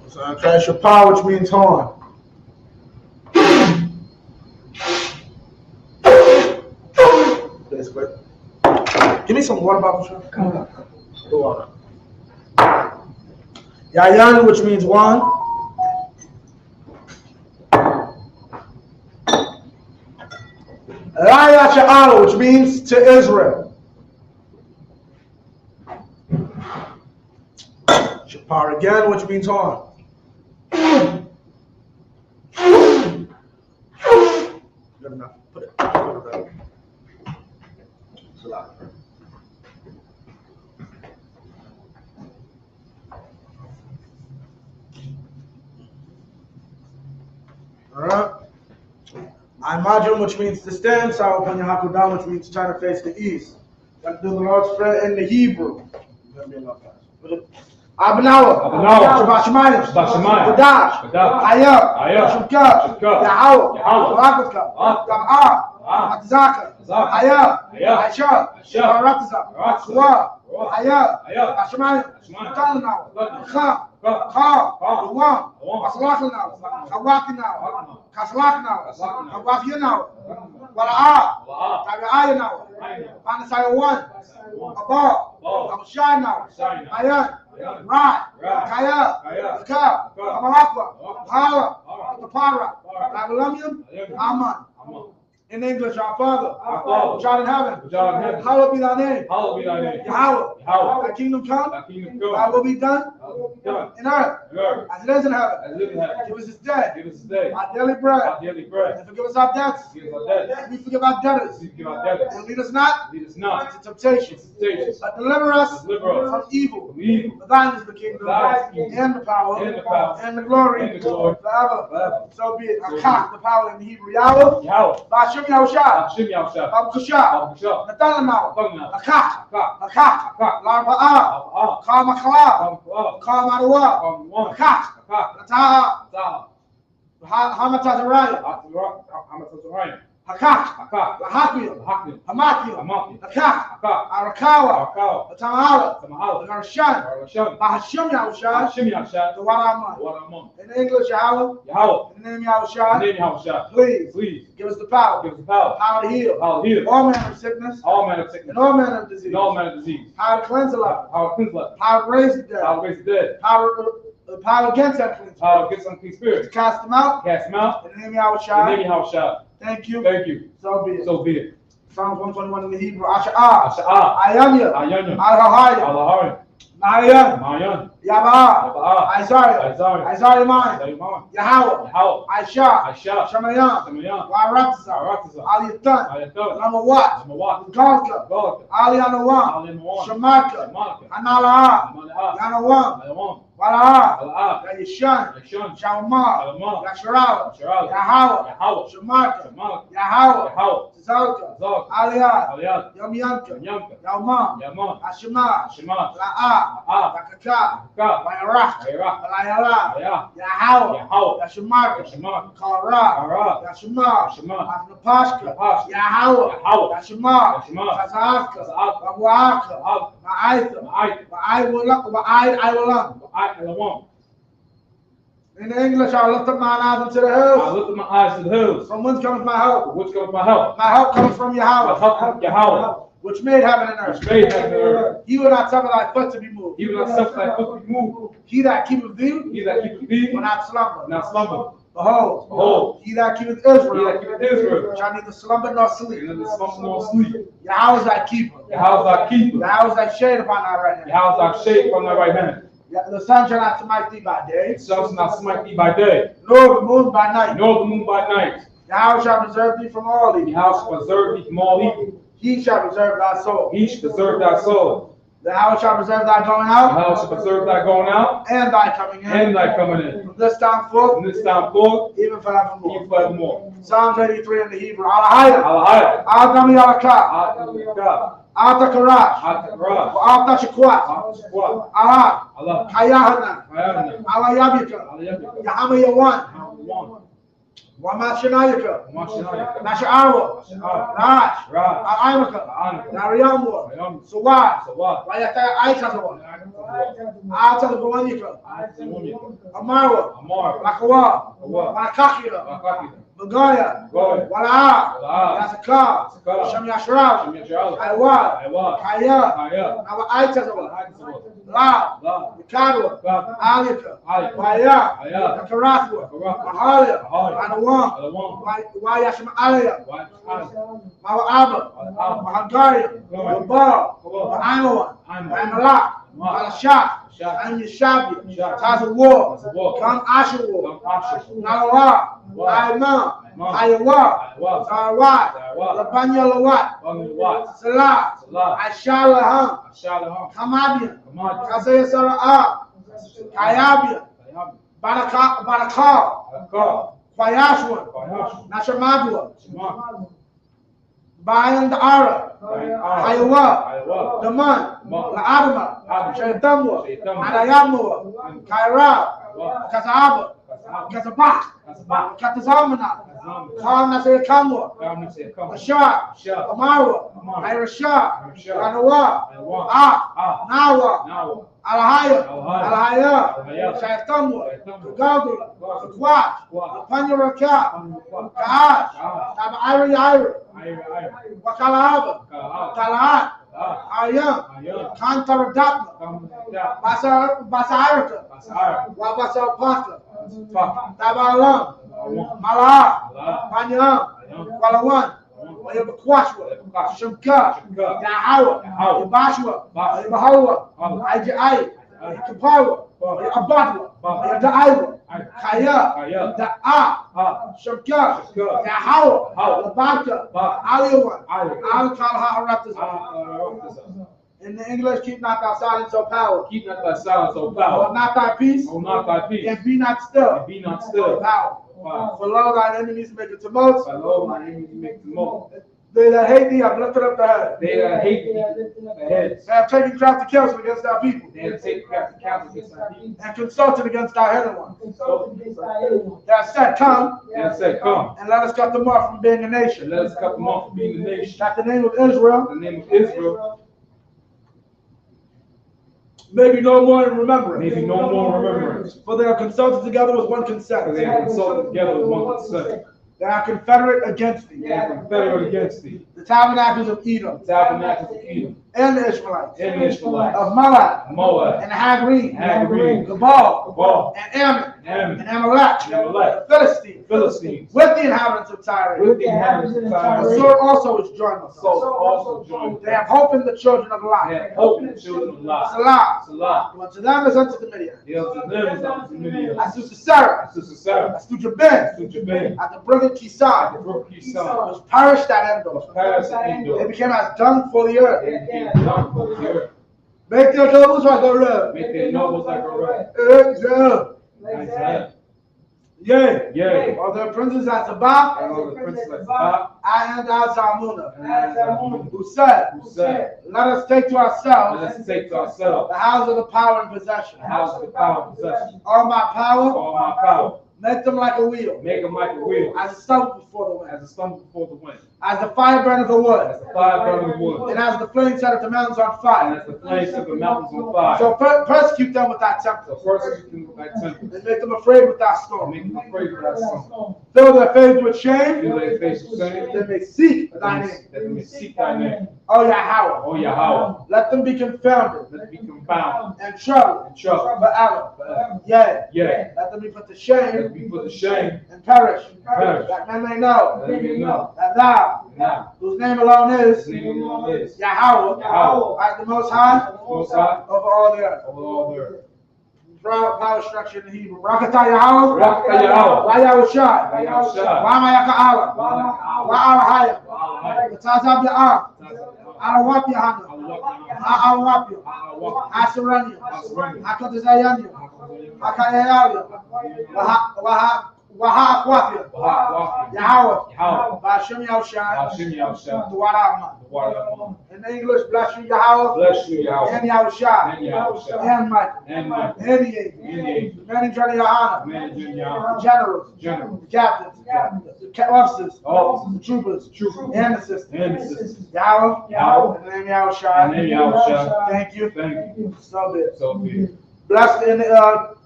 So okay, Shapar, which means horn. Basically. Give me some water bottle, sir. The water. Yayan, which means one. Raya Sha'ala, which means to Israel. Shapar again, which means horn. Good enough. Put it. It's a lot. Alright. Imagine, which means to stand. Sawapanya Hakudam, which means to turn to face the east. Let's do the Lord's Prayer in the Hebrew. Abnawa, Shabbat Shemayim, Kodash, Hayah, Shukah, Yahweh, Barakatah, Gam'ah, Atzaka, Hayah, Aisha, Barakatah, Suwa, Hayah, Shemayim, Talanaw, Kha, Luwam, Asalakanaw, Hawakinaw, Kaslaknaw, Hawafyanaw, Wala'ah, Tagayanaw, Panasayawan, Abba, Abshanaw, Ayan, Right, Kaya, Ka, Amalakwa, Hala, Tapara, Babylonian, Aman. In English, our Father, which art in heaven, hallowed be thy name. Yahweh, thy kingdom come, thy will be done in earth as it is in heaven. Give us this day our daily bread, and forgive us our debts, and we forgive our debtors. And lead us not into temptation, but deliver us from evil. For thine is the kingdom, and the power, and the glory, forever. So be it. Akach, the power in the Hebrew, Yahweh. Hashem Yahushua, Baruch Hashem, Natan Lanaw, Akach, Larba'ah, Kal Makala, Kal Madawa, Akach, Nataha, Hamatazariah, Hakach, Lahakiel, Hamakiel, Akach, Arakawa, Tamala, Narshan, Bahashim Yahushua, the Waraman. In English, Yahweh, in the name Yahushua, please give us the power, power to heal, all manner of sickness, and all manner of disease, power to cleanse the life, power to raise the dead, power against unclean spirits, to cast them out, in the name Yahushua. Thank you. So be it. Psalms 121 in the Hebrew. Asha'ah. Ayanya. Al-Hahaya. Mayan. Yaba'ah. Isaiah Mine. Yahweh. Aisha. Shemayam. Wa'aratza. Aliyatan. Lamawat. Galka. Aliyanawam. Shemarka. Anala'ah. Yanawam. Wala'ah, Yishan, Shalmah, Yasharawa, Yahweh, Shemarka, Yahweh, Zalka, Aliyah, Yamyanka, Yalmam, Ashima, La'ah, Takaka, Bayarach, Alayala, Yahweh, Yashemarka, Kara, Yashima, Afnapashka, Yahweh, Yashima, Kazaka, Babuaka, Ma'aitha, Ma'aiwalam. In English, I lift up mine eyes unto the hills. From whence comes my help? My help comes from Yahweh. Which made heaven and earth. He will not suffer thy foot to be moved. He that keepeth thee will not slumber. Behold, he that keepeth Israel shall neither slumber nor sleep. Yahweh is thy keeper. Yahweh is thy shade upon thy right hand. The sun shall not smite thee by day. Nor the moon by night. Yahweh shall preserve thee from all evil. He shall preserve thy soul. Yahweh shall preserve thy going out. And thy coming in. From this time forth. Even forevermore. Psalms 83 in the Hebrew. Alahaya. Adami Alakah. Ata Karash. Ata Shakwat. Allah. Kayahana. Allah Yabika. Yahama Yawan. Wamashinayaka, Nasha'awa, Raj, Aimaka, Nariyamu, Suwad, Wayaka Aitazawa, Atazawanika, Amara, Makawa, Makakira, Magaya, Wala, Yasaka, Shamyashra, Aiwa, Kaya, Nava Aitazawa, La, Mikado, Alika, Waya, Nakarathwa, HARLEM, Anawam, Wayashma Alaya, Mawa Abba, Mahangaya, Wabal, Iowa, Amalak, Alashak, and Yeshabi, Tazawar, Kam Ashawar, Nalawa, Aima, Ayawa, Sarawat, Labanya Lawat, Salah, Ashalaham, Kamabian, Kazaya Sarah, Kayabia, Barakal, Kwayashwan, Nashamadua, Bayan the Ara, Ayawa, Daman, Laadama, Shaitamwa, Adayamua, Kaira, Kazaba, Kazabak, Katazamana, Karnase Kamwa, Ashar, Amara, Irasha, Ranawa, Nawa, Alahaya, Shaitamwa, Gagula, Kwat, Panyaraka, Kaash, Ira, Wakalahaba, Kalahat, Ayam, Kantaradapna, Basarika, Wabasar Pasta, Tabalam, Malah, Panyam, Walawan, Wayabakwashwa, Shamka, Yahawa, Yabashwa, Yabahawa, Ajai, Kapawa, Abatwa, Yadaiwa, Kaya, Da'a, Shamka, Yahawa, Labaka, Aliwan, Al-Kalha in the English, keep not thy silence or power. Keep not thy silence, O power. Or not thy peace. Or not thy peace. And be not still. And be not still. Power. For lo, thine enemies make a tumult. For lo, thine enemies make tumult. They that hate thee have lifted up the head. They that hate thee have lifted up the heads. They have taken crafty counsel against thy people. They have taken crafty counsel against thy people. And consulted against thy hidden ones. They have said, come. They have said, come. And let us cut them off from being a nation. And let us cut them off from being a nation. That the name of Israel. The name of Israel. Maybe no more in remembrance. Maybe no more remembrance. For they are consulted together with one consent. For they are consulted together with one consent. They are confederate against thee. They are confederate against thee. The tabernacles of Edom. The tabernacles of Edom. And the Ishmaelites. And the Ishmaelites. Of Moab. Moab. And Hagreen. Hagreen. Gabal. And Ammon. Ammon. And Amalek. And Amalek. The Philistines. Philistines. With the inhabitants of Tyre. With the inhabitants of Tyre. The sword also is joined with them. So also joined. They have hope in the children of Lot. They have hope in the children of Lot. Salah. Salah. Unto them is unto the Midian. Unto them is unto the Midian. As to Sisera. As to Sisera. As to Jabin. As to Jabin. At the brilliant Kisar. The brook Kisar. Was perished at Endor. Was perished at Endor. They became as dung for the earth. They became dung for the earth. Make their nobles like a red. Make their nobles like a red. Exile. Yea. Yea. Or their princes at Sabbath. And all the princes at Sabbath. And at Zalmunna. And who said, let us take to ourselves. Let us take to ourselves the house of the power and possession. The house of the power and possession. All my power. All my power. Make them like a wheel. Make them like a wheel. As a stump before the wind. As a stump before the wind. As the fire burneth the wood. As the fire burneth the wood. And as the flame setteth the mountains on fire. And as the flame set the mountains on fire. So persecute them with thy temper. So persecute them with thy temper. And make them afraid with thy storm. Make them afraid with thy storm. Fill their face with shame. Fill their face with shame. That they may seek thy name. That they may seek thy name. O Yahweh. O Yahweh. Let them be confounded. Let them be confounded. And troubled. And troubled. Forever. Yea. Yea. Let them be put to shame. Let them be put to shame. And perish. Perish. That men may know. That men may know. That thou. Now. Whose name alone is. Name alone is. Yahweh. Yahweh. As the Most High. Most High. Over all the earth. Over all the earth. Power structure in the Hebrew. Rakata Yahweh. Rakata Yahweh. Wa Yahweh Shai. Wa Yahweh Shai. Wa Mayaka Allah. Wa Arahaya. Tazab Ya'am. Arawap Yahana. Arawap Yah. Asaranya. Akatazayanyo. Akayalia. Waha Kwafia. Waha Yahweh. Yahweh. Bashim Yahushua. Hashem Yahushua. Duwarama. Water. In English, bless you, Yahweh. Bless you, Yahweh. And Yahushua. And Yahushua. And Michael. And Michael. And the angels. And the angels. Men and Johnny Yohana. Man and Junior The Yahweh. generals. General. The captains. The officers. Officers. The troopers. Troopers. And assistants. And assistants. Yahweh. Yahweh. In the name of Yahushua. In the name of Yahushua. Thank you. Thank you. So be it. So be it. Blessed in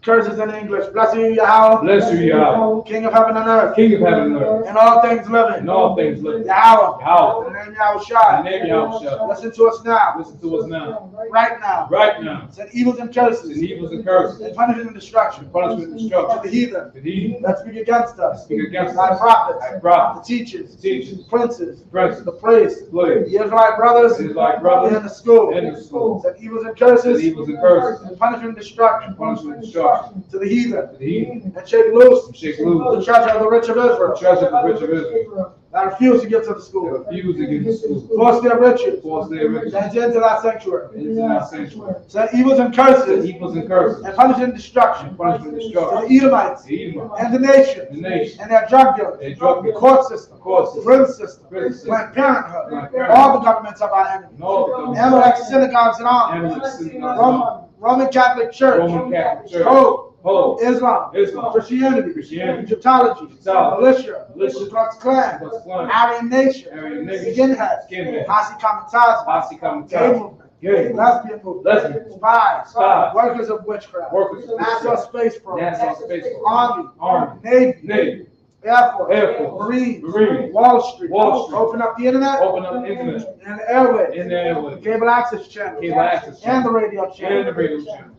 curses in English. Bless you, Yahweh. Bless you, Yahweh. King of heaven and earth. King of heaven and earth. And all things living. And all things living. Yahweh. Yahweh. In the name of Yahushua. In the name of Yahushua. Listen to us now. Listen to us now. Right now. Right now. Send evils and curses. And evils and curses. And punishment and destruction. Punishment and To destruction. the heathen. The heathen. That speak against us. Speak against Thy us. prophets. Thy prophets. The teachers. The teachers. Princes. Princes. The priests. Slaves. The Israelite brothers. The Israelite brothers. In the school. In the school. Send evils and curses. The evils and curses. And punishment and destruction. Punishment and destruction. To the heathen. To the heathen. And shake loose. Shake The loose. treasure of the rich of The Israel. treasure of the rich of Israel. That refuse to get to the They school. refuse to get to school. Force their riches. Force their riches And into that sanctuary. into our sanctuary. Send evils and The curses. evils and curses. And punishment and destruction. And punishment and To destruction. the Edomites. The Edomites. And the nations. The nation. And their drug dealers. Their drug dealers. Court system. Court system. Prison system. Prison system. Planned Parenthood. Planned Parenthood. All the governments of our enemies. And all the governments. Amalek synagogues and armies. Amalek synagogues. Roman Catholic Church. Roman Catholic Church. Pope. Pope. Islam. Islam. Christianity. Christianity. Egyptology. Egyptology. Militia. Militia. Ku Klux Klan. Ku Klux Klan. Aryan Nation. Aryan Nation. Skinheads. Skinheads. Posse Comitatus. Posse Gay Comitatus. movement. Gay. Lesbian movement. Lesbian. Spies. Spies. Workers of witchcraft. Workers of NASA witchcraft. space program. NASA space program. Army. Army. Navy. Navy. Air Force. Air Force. Marines. Marines. Wall Street. Wall Street. Open up the internet. Open up the internet. And the airways. In the airways. Cable access channels. Cable access And the channels. radio channels. And the radio channels.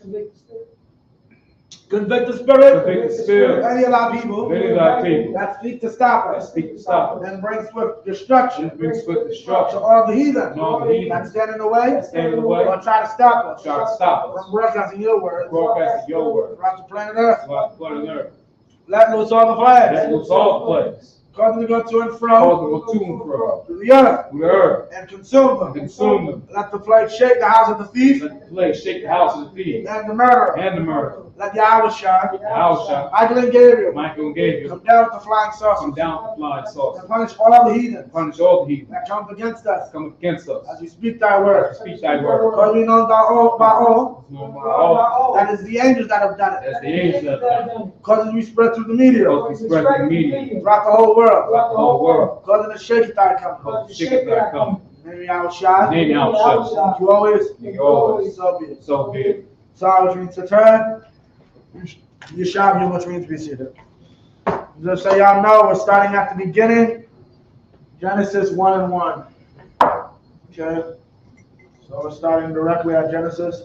Convict the spirit. Convict the spirit. Many of our people. Many of our people. That speak to stop That us. speak to stop us. And bring swift destruction. And brings swift To destruction. all the heathen. To all the heathen. That stand in the way. Stand in the way. Or try to stop us. Try to stop us. From broadcasting your word. Broadcasting your word. Throughout the planet Earth. Throughout the planet Earth. Let loose all the Let flags. loose all the plagues. Cause them to go to and Cause fro. them to go to and fro. To the earth. To the earth. And consume And them. consume them. Let the plague shake the house of the thief. Let the plague shake the house of the thief. And the murderer. And the murderer. Let Yahweh shine. Yahushua. Michael and Gabriel. Michael and Gabriel. Come down with the flying Come saucers. down with flying saucers. And punish all the heathens. Punish all the heathen. That comes against us. Come against us. As we speak thy word. Speak thy word. Because we know by all. No by all. That is the angels that have done As it. the angels have done. Because we spread through the media. Because we spread the media. Throughout the whole world. Throughout the whole world. Because of the shake thy coming. Because the shake that coming. Maybe I will shine. Name Yahushua. You always. You always. So be it. So be it. So which means to turn. You shall be which means to be seated. Just so y'all know, we're starting at the beginning. Genesis 1 and 1. Okay. So we're starting directly at Genesis.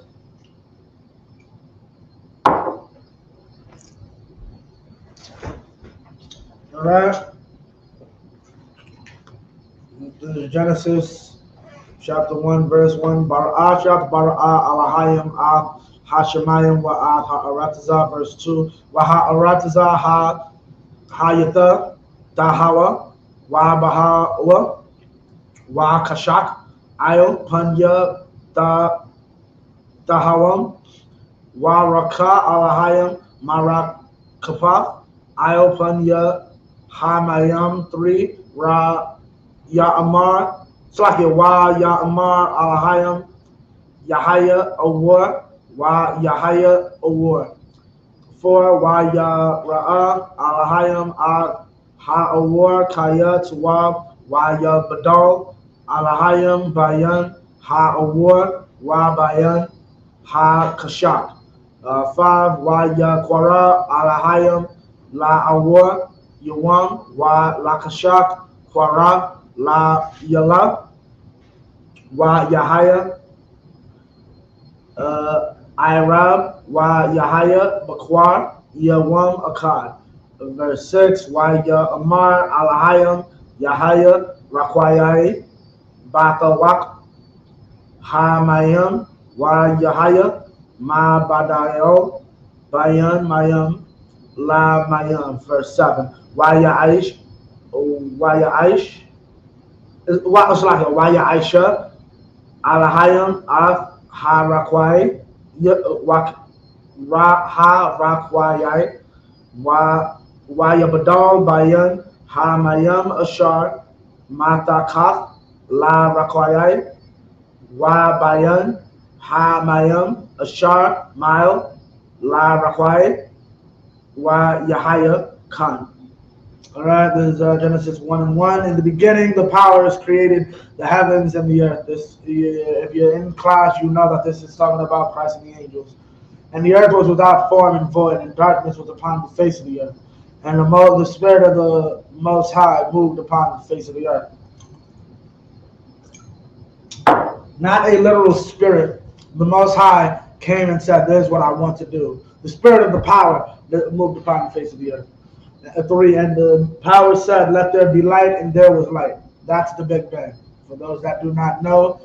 All right. This is Genesis chapter 1, verse 1. Bara'ah, chapter Bara'ah, Alahayim, Hashemayim, Wa'ad, Ha'aratazah, verse 2. Wa'ha'aratazah, Ha'yatha, Tahawa, Wa'abahawa, Wa'akashak, Ayo, Panya, Tahawam, Wa'raka, Alahayim, Marakapaf, Ayo, Panya, Hamayam, 3, Ya'amar, Slakia, Wa Ya'amar, Alahayim, Yahaya, Awar, Wa Yahaya, Awar. 4, Wa Ya'ra'a, Alahayim, Ha'awar, Kayat, Wa Ya'badal, Alahayim, Bayan, Ha'awar, Wa Bayan, Ha'kashak. 5, Wa Ya'kwara, Alahayim, La'awar, Yawam, Wa Lakashak, Kwara, La Yala, Wa Yahaya, Irab, Wa Yahaya, Bakwar, Yawam Akkad. Verse 6, Wa Amar, Alahayam, Yahaya, Rakwayai, Batawak, Hamayam, Wa Yahaya, Ma Badayo, Bayan Mayam, La Mayam. Verse 7, Wa Yaish, Waya Aisha, Alahayam, Af Harakwai, Ha Rakwai, Wayabadal Bayan Hamayam Ashar Matakath La Rakwayai Bayan Hamayam Ashar Mile La Rakwai Yahaya Khan. Alright, this is Genesis 1:1. In the beginning, the powers created the heavens and the earth. If you're in class, you know that this is talking about Christ and the angels. And the earth was without form and void, and darkness was upon the face of the earth. And the Spirit of the Most High moved upon the face of the earth. Not a literal spirit. The Most High came and said, "This is what I want to do." The Spirit of the power that moved upon the face of the earth. 3, and the power said, "Let there be light," and there was light. That's the Big Bang. For those that do not know,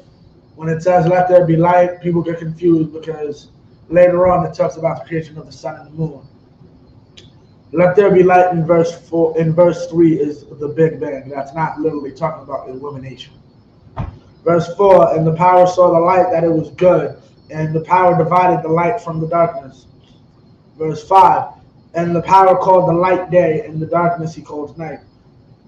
when it says "let there be light," people get confused because later on it talks about the creation of the sun and the moon. Let there be light in verse 4. In verse 3 is the Big Bang. That's not literally talking about illumination. Verse 4, and the power saw the light that it was good, and the power divided the light from the darkness. Verse 5, and the power called the light day, and the darkness he called night.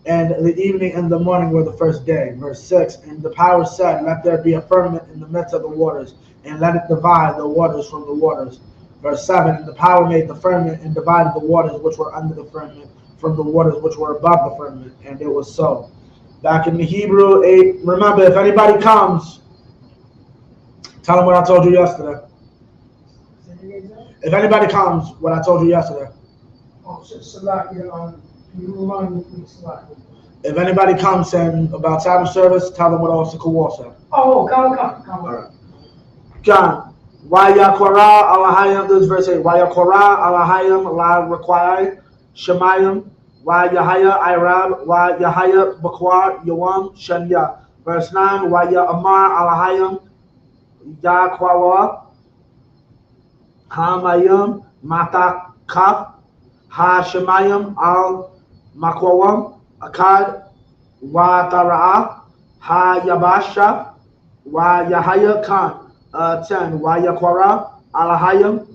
And the evening and the morning were the first day. Verse 6, and the power said, "Let there be a firmament in the midst of the waters, and let it divide the waters from the waters." Verse 7, and the power made the firmament and divided the waters which were under the firmament from the waters which were above the firmament. And it was so. Back in the Hebrew 8, remember, if anybody comes, tell them what I told you yesterday. If anybody comes, what I told you yesterday. If anybody comes saying about Sabbath service, tell them what Isupk Sabbath said. Come. All right. John, Wayakora Alahayim, this is verse 8. Wayakora Alahayim La Requai Shemayim, Wayahaya Irab, Wayahaya Bakwar Yawam Shanya. Verse 9, Waya Amar Alahayim Yakwawa Hamayim Matakaf Ha Shemayim Al Makwawam Akad Watara Ha Yabasha Wayahaya Khan. 10, Wayakwara Alahayim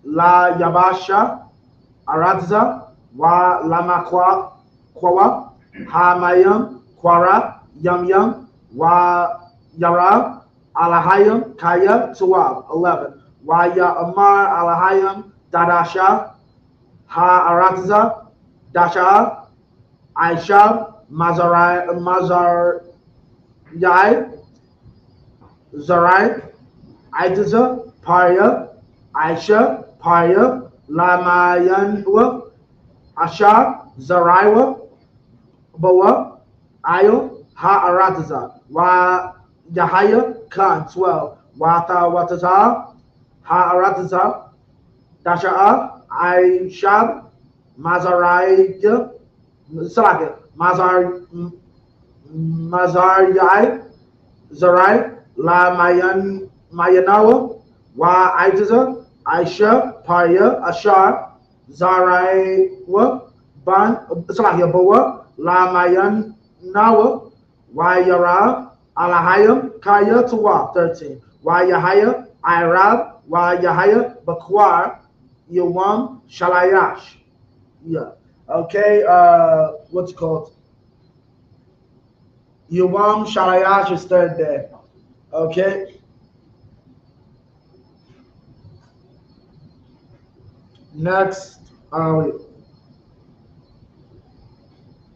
La Yabasha Aradza Wa Lamakwa Kwawa Hamayim Kwara Yam Wa Yara Alahayim Kaya Tuwab. 11, Waya Amar Alahayim Dadasha Ha Aradza Dasha Aisha Mazar Yai Zarai Aitiza, Parya, Aisha, Parya, Lamayanwa, Asha, Zaraiwa, Boa, Ayo, Ha-Arataza, Wa Yahaya, Khan, 12, Wata Wataza, Ha-Arataza, Dasha'a, Aishab, Mazaraya, Salaka, Mazar Yai, Zarai, La Mayanawa, Wa Aitiza, Aisha, Parya, Ashar, Zaraiwa, Ban, Salahia Boa, La Mayanawa, Wa Yara, Alahayim, Kaya Tuwa. 13, Wa Yahaya, Irab, Wa Yahaya, Bakwar, Yawam, Shalayash. Yeah. Okay, what's it called? Yawam Shalayash is third day. Okay. Next,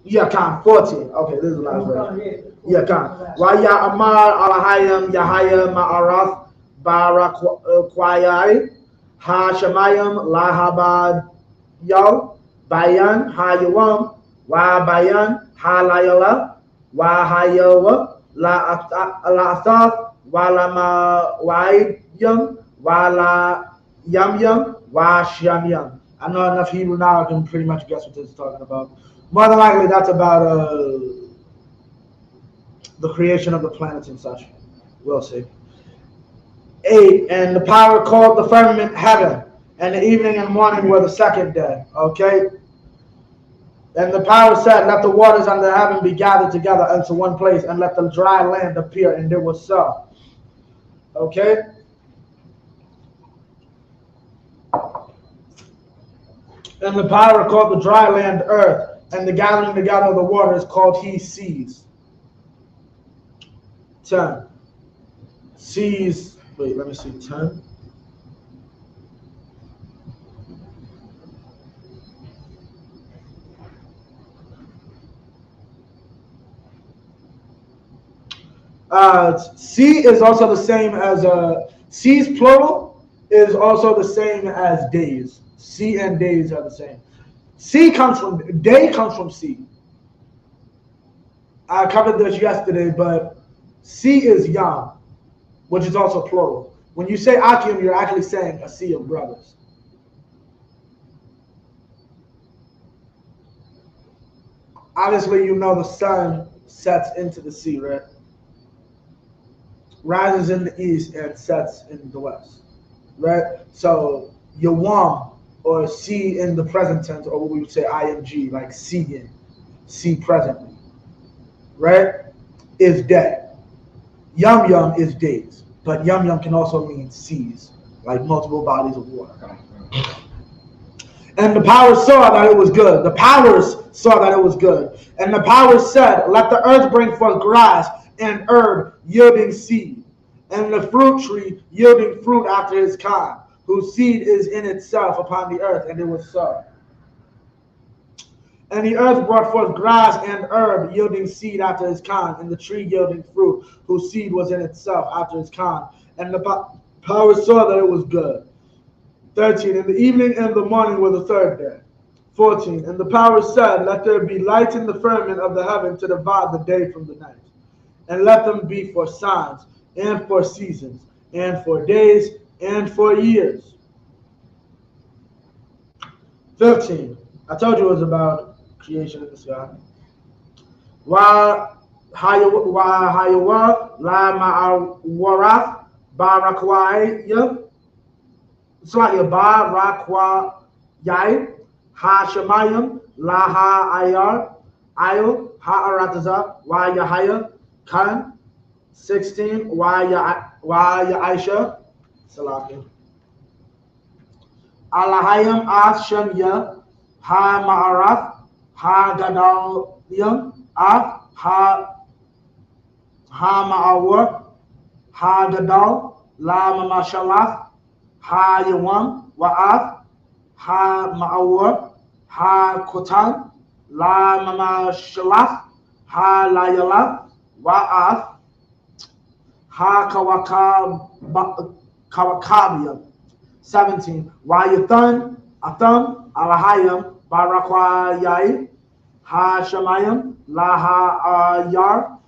yeah, Khan, 14. Okay, this is the last verse. Yeah, Khan. Waya Amar Alahayim Yahaya Ma'arath Barakwayai Ha Shemayim Lahabad Yo Bayan Ha Yawam Wa Bayan Ha Layala Wa Hayawa La Athaf Wa Lama Waiyam Wa La Yam Wash Yam. I know enough Hebrew now I can pretty much guess what this is talking about. More than likely that's about the creation of the planets and such. We'll see. 8, and the power called the firmament heaven, and the evening and morning were the second day. Okay? And the power said, "Let the waters under heaven be gathered together unto one place, and let the dry land appear," and it was so. Okay? And the power called the dry land earth, and the gathering together of the waters called he seas. 10. Seas, wait, let me see, 10. Sea is also the same as seas plural is also the same as days. Sea and days are the same. Sea comes from day comes from sea. I covered this yesterday, but sea is yam, which is also plural. When you say Akim, you're actually saying a sea of brothers. Obviously, you know the sun sets into the sea, right? Rises in the east and sets in the west, right? So Yawam, or see in the present tense, or what we would say ing, like seeing, see presently, right, is day. Yum yum is days, but yum yum can also mean seas, like multiple bodies of water. And the powers saw that it was good. The powers saw that it was good. And the powers said, let the earth bring forth grass and herb yielding seed, and the fruit tree yielding fruit after his kind, whose seed is in itself upon the earth. And it was so. And the earth brought forth grass and herb yielding seed after his kind, and the tree yielding fruit, whose seed was in itself after his kind. And the powers saw that it was good. 13. And the evening and the morning were the third day. 14. And the powers said, let there be light in the firmament of the heaven to divide the day from the night. And let them be for signs, and for seasons, and for days, and for years. 15. I told you it was about creation in the sky. Wa hayawa la ma'awarath barakwaya. It's like a barakwaya ha shemayim la ha ayar ayo ha arataza wa yahaya kan. 16. Wa Aisha Salaki Alahayam As Shanya Ha Ma'arath Ha Gadalyam Af Ha Ma'awar Ha Gadal La Mamashalaf Ha Yawam Wa'af Ha Ma'awar Ha Kotan La Mamashalaf Ha Layalaf Wa'af Ha Kawakabiyam. 17. Wayathan Atham Alahayam Barakwayai Ha Shamayam Laha Ayar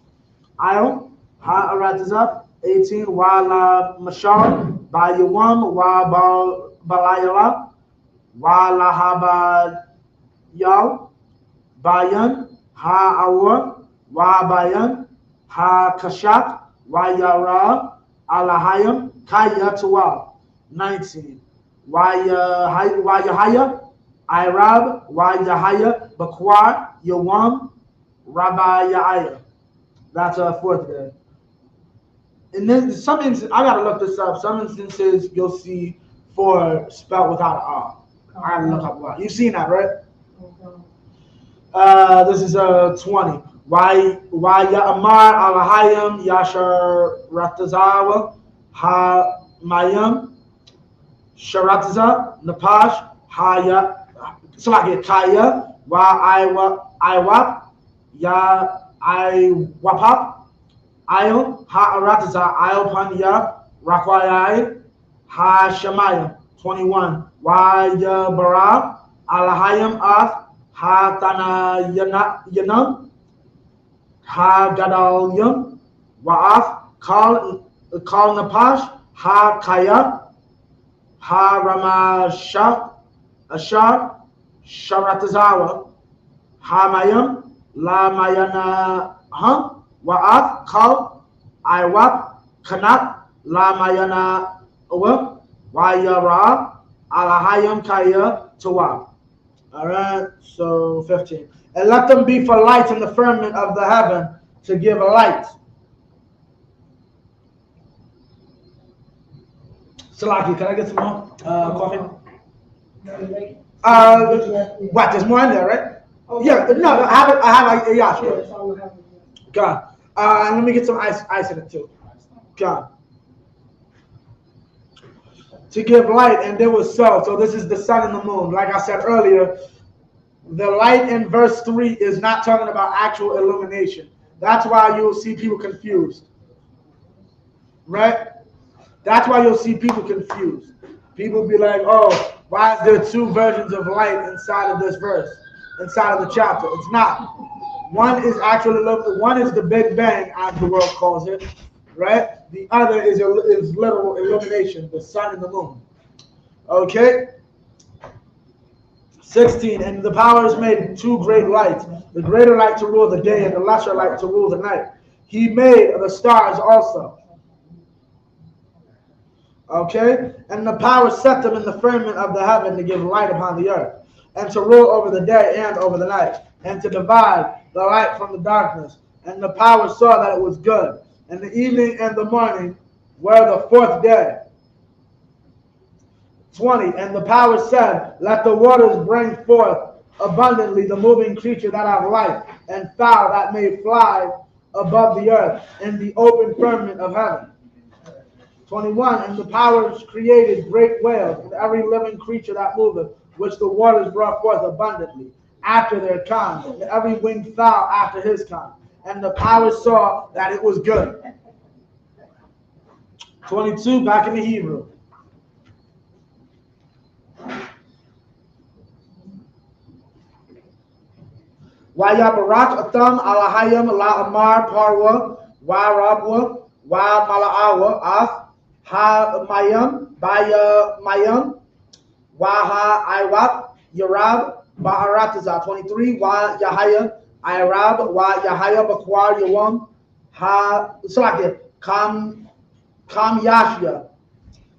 Ayom Ha Aratazab. 18. Wala Mashar Bayawam Wa Balayala Wa Lahabad Bayan Ha Awar Wa Bayan Ha Kashat Wayara Alahayam Kaya Tuwa. 19. Wayahaya Irab Wayahaya Bakwar Yawam Rabbi. That's a fourth day. And then some instances, I gotta look this up. Some instances you'll see for spelled without an R. I gotta look up why. You've seen that, right? This is 20. Why Ya'amar Alahayam Yashar Ratazawa Ha Mayam Sharataza Napash Haya Salaki Kaya Wa Iwap Ya Iwapap Ayo Ha Arataza Ayo Panya Rakwayai Ha Shamayam. 21. Wa Yabara Alahayam Af Ha Tana Yanam Ha Gadalyam Wa'af Kal Napash Ha Kaya Ha Ramashak Ashar Sharatazawa Ha Mayam La Mayana Hum Wa'af Kal Iwap Kanat La Mayana Awam Wayara Alahayam Kaya Tawab. Alright, so 15. And let them be for lights in the firmament of the heaven to give a light. Salaki, can I get some more coffee? What? There's more in there, right? Yeah. No, I have it. Yeah, sure. God. And let me get some ice in it too. God. To give light, and there was so. So this is the sun and the moon. Like I said earlier, the light in verse 3 is not talking about actual illumination. That's why you'll see people confused. Right? That's why you'll see people confused. People be like, oh, why is there two versions of light inside of this verse, inside of the chapter? It's not. One is one is the Big Bang, as the world calls it, right? The other is literal illumination, the sun and the moon. Okay? 16, and the powers made two great lights, the greater light to rule the day and the lesser light to rule the night. He made the stars also. Okay? And the power set them in the firmament of the heaven to give light upon the earth, and to rule over the day and over the night, and to divide the light from the darkness. And the power saw that it was good. And the evening and the morning were the fourth day. 20, and the power said, let the waters bring forth abundantly the moving creature that have life, and fowl that may fly above the earth in the open firmament of heaven. 21, and the powers created great whales, and every living creature that moveth, which the waters brought forth abundantly, after their kind, and every winged fowl after his kind. And the powers saw that it was good. 22, back in the Hebrew. Wayabarak atam alahayam la amar parwa wa rabwa wa malaawa af ha mayam baya mayam wa ha iwat yarab ba'arataza. 23, wa yahaya irab wa yahaya bakwar yawam ha slakit kam yashya.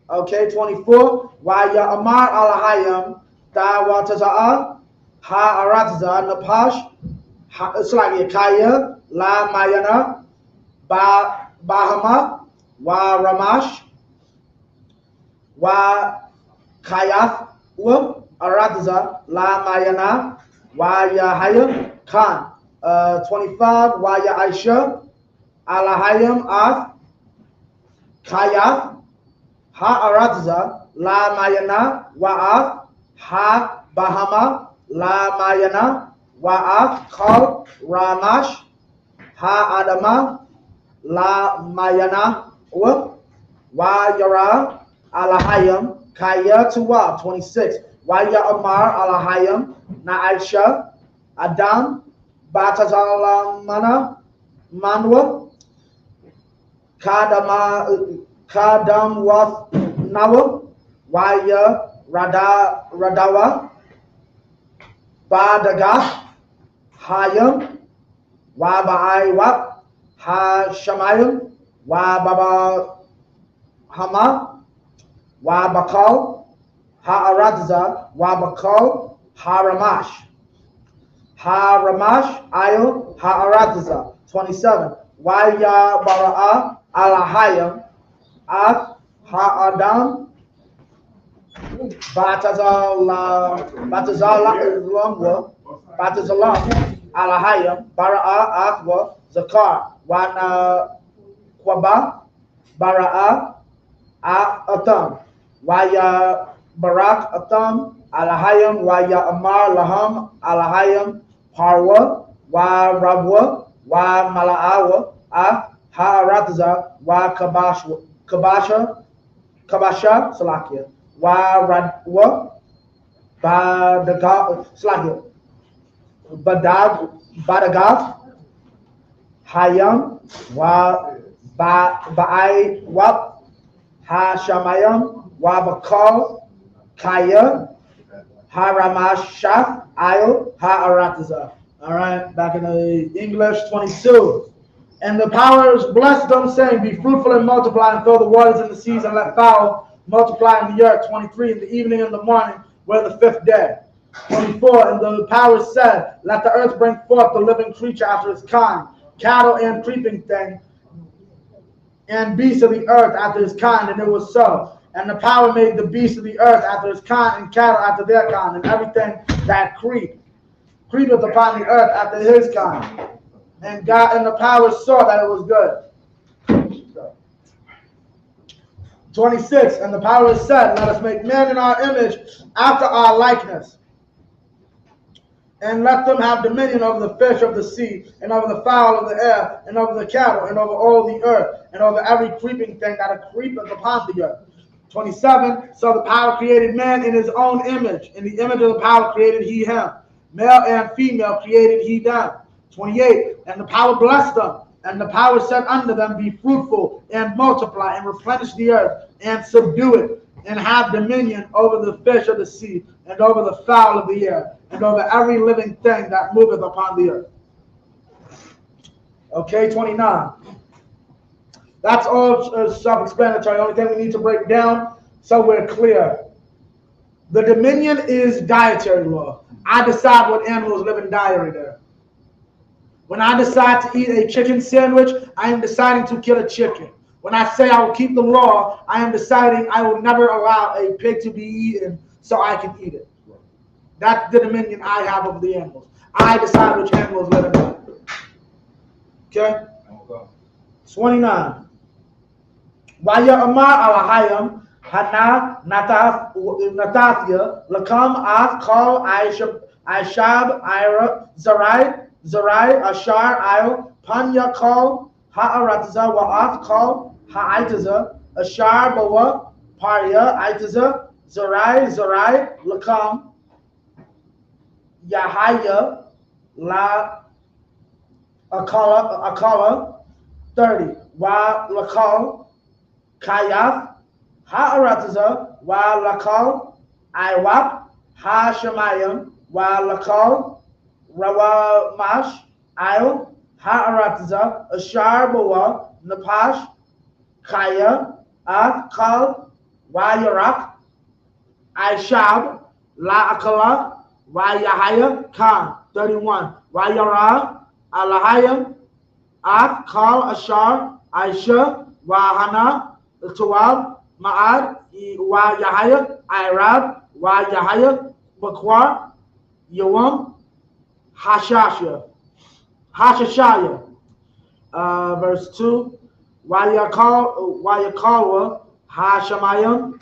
Okay, 24, wa ya amar alahayam ta wa taza'a ha arataza napash slagi kaya la mayana bahama wa ramash wa kayath arataza la mayana wa yahaya khan. 25, wa ya aisha alahayam af kayath ha arataza la mayana wa af ha bahama la mayana wa'af kal ramash ha adama la mayana wa yara alahayam kaya tuwa. 26, wa ya amar alahayam na aisha adam batazalamana manwa kadam wath nawa wa ya radawa badaga hayam wa ba'ai wa ha shamayam wa baba hama wa bakal ha aradza wa bakal ha ramash ayo ha aradza. 27, wa ya bara'a alahayam af ha adam Batazalam alahayam bara'a akwa zakar wana kwaba bara'a atam waya barak atam alahayam waya amar laham alahayam harwa wa rabwa wa malaawa ha ratza wa kabasha salakia wa radwa badagav hayam wa ba'ai wa ha shamayam wa bakal kaya ha ramashaf ayo ha aratiza. All right, back in the English. 22, and the powers blessed them, saying, be fruitful and multiply, and fill the waters in the seas, and let fowl multiply in the earth. 23, in the evening and the morning were the fifth day. 24, and the power said, let the earth bring forth the living creature after its kind, cattle and creeping thing, and beasts of the earth after his kind, and it was so. And the power made the beasts of the earth after his kind, and cattle after their kind, and everything that creepeth upon the earth after his kind. And God and the power saw that it was good. 26. And the power said, let us make man in our image after our likeness, and let them have dominion over the fish of the sea, and over the fowl of the air, and over the cattle, and over all the earth, and over every creeping thing that creepeth upon the earth. 27. So the power created man in his own image. In the image of the power created he him. Male and female created he them. 28. And the power blessed them. And the power said unto them, be fruitful, and multiply, and replenish the earth, and subdue it, and have dominion over the fish of the sea, and over the fowl of the air, and over every living thing that moveth upon the earth. Okay, 29. That's all self-explanatory. The only thing we need to break down so we're clear. The dominion is dietary law. I decide what animals live in diary there. When I decide to eat a chicken sandwich, I am deciding to kill a chicken. When I say I will keep the law, I am deciding I will never allow a pig to be eaten so I can eat it. That's the dominion I have over the animals. I decide which animals live in there. Okay? 29. Waya Amar Alahayam Hana Natathia Lakam Ath Kal Aishab Ira Zarai Ashar Io Panya Kal Ha'arataza Wa'ath Kal Ha'itaza Ashar Bawa Parya Itaza Zarai Lakam Yahaya La Akala 30. Wa Lakal Kayath Ha'arataza Wa Lakal Iwap Ha-Shemayim Wa Lakal Rawamash Il Ha'arataza Ashar Bawa Napash Kaya Ath Kal Wayarak Aishab La Akala Wayahaya Khan 31. Wayara Alahaya Ath Kal Ashar Aisha Wahana Tawab Ma'ad Wa Yahaya Irab Wa Yahaya Bakwar Yawam Hashashaya verse 2. Wayakalwa Hashamayam.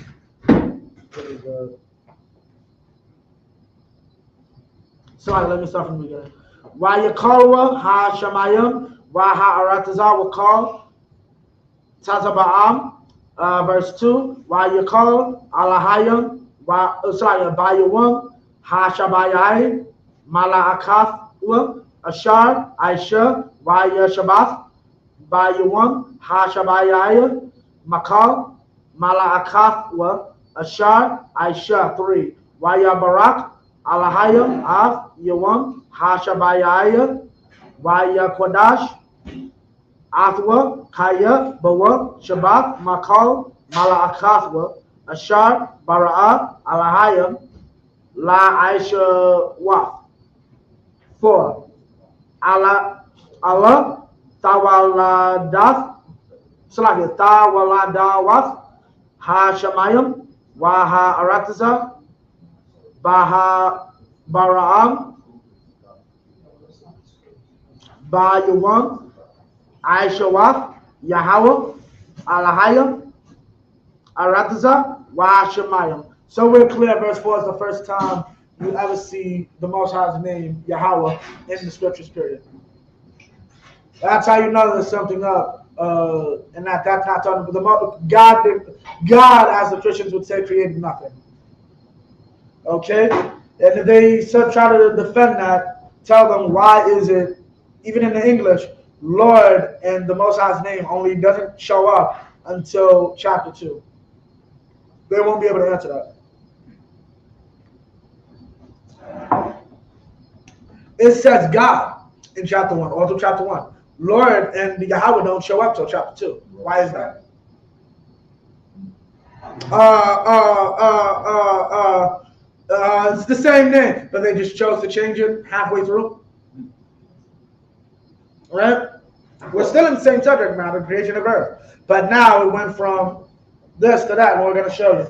Sorry, let me start from the beginning. Wayakalwa Hashamayam Waha Arataza will call Tazaba'am, verse 2. Wayakal Alahayam Bayawam Hashabayai Mala'akathwa Ashar Aisha Waya Shabbath Bayawam Hashabayai Makal Mala'akathwa Ashar Aisha 3. Waya Barak Alahayam Af Yawam Hashabayai Waya Kodash Athwa Kaya Bawa Shabbat Makal Mala'akathwa Ashar Bara'a Alahayam La Aisha Waf 4. Allah Tawaladath Tawaladawaf Ha Shamayam Waha Arataza Baha Bara'am Bayawam Aishawaf Yahweh Alahayam Arataza Wa Shemayim. So we're clear, verse 4 is the first time you ever see the Most High's name, Yahweh, in the scriptures, period. That's how you know there's something up. And that's not talking about God, as the Christians would say, created nothing. Okay? And if they try to defend that, tell them why is it, even in the English, Lord and the Most High's name only doesn't show up until chapter 2. They won't be able to answer that. It says God in chapter 1, all through chapter 1. Lord and the Yahweh don't show up till chapter 2. Why is that? It's the same name, but they just chose to change it halfway through. Right? We're still in the same subject matter, creation of earth. But now it went from this to that, and we're going to show you.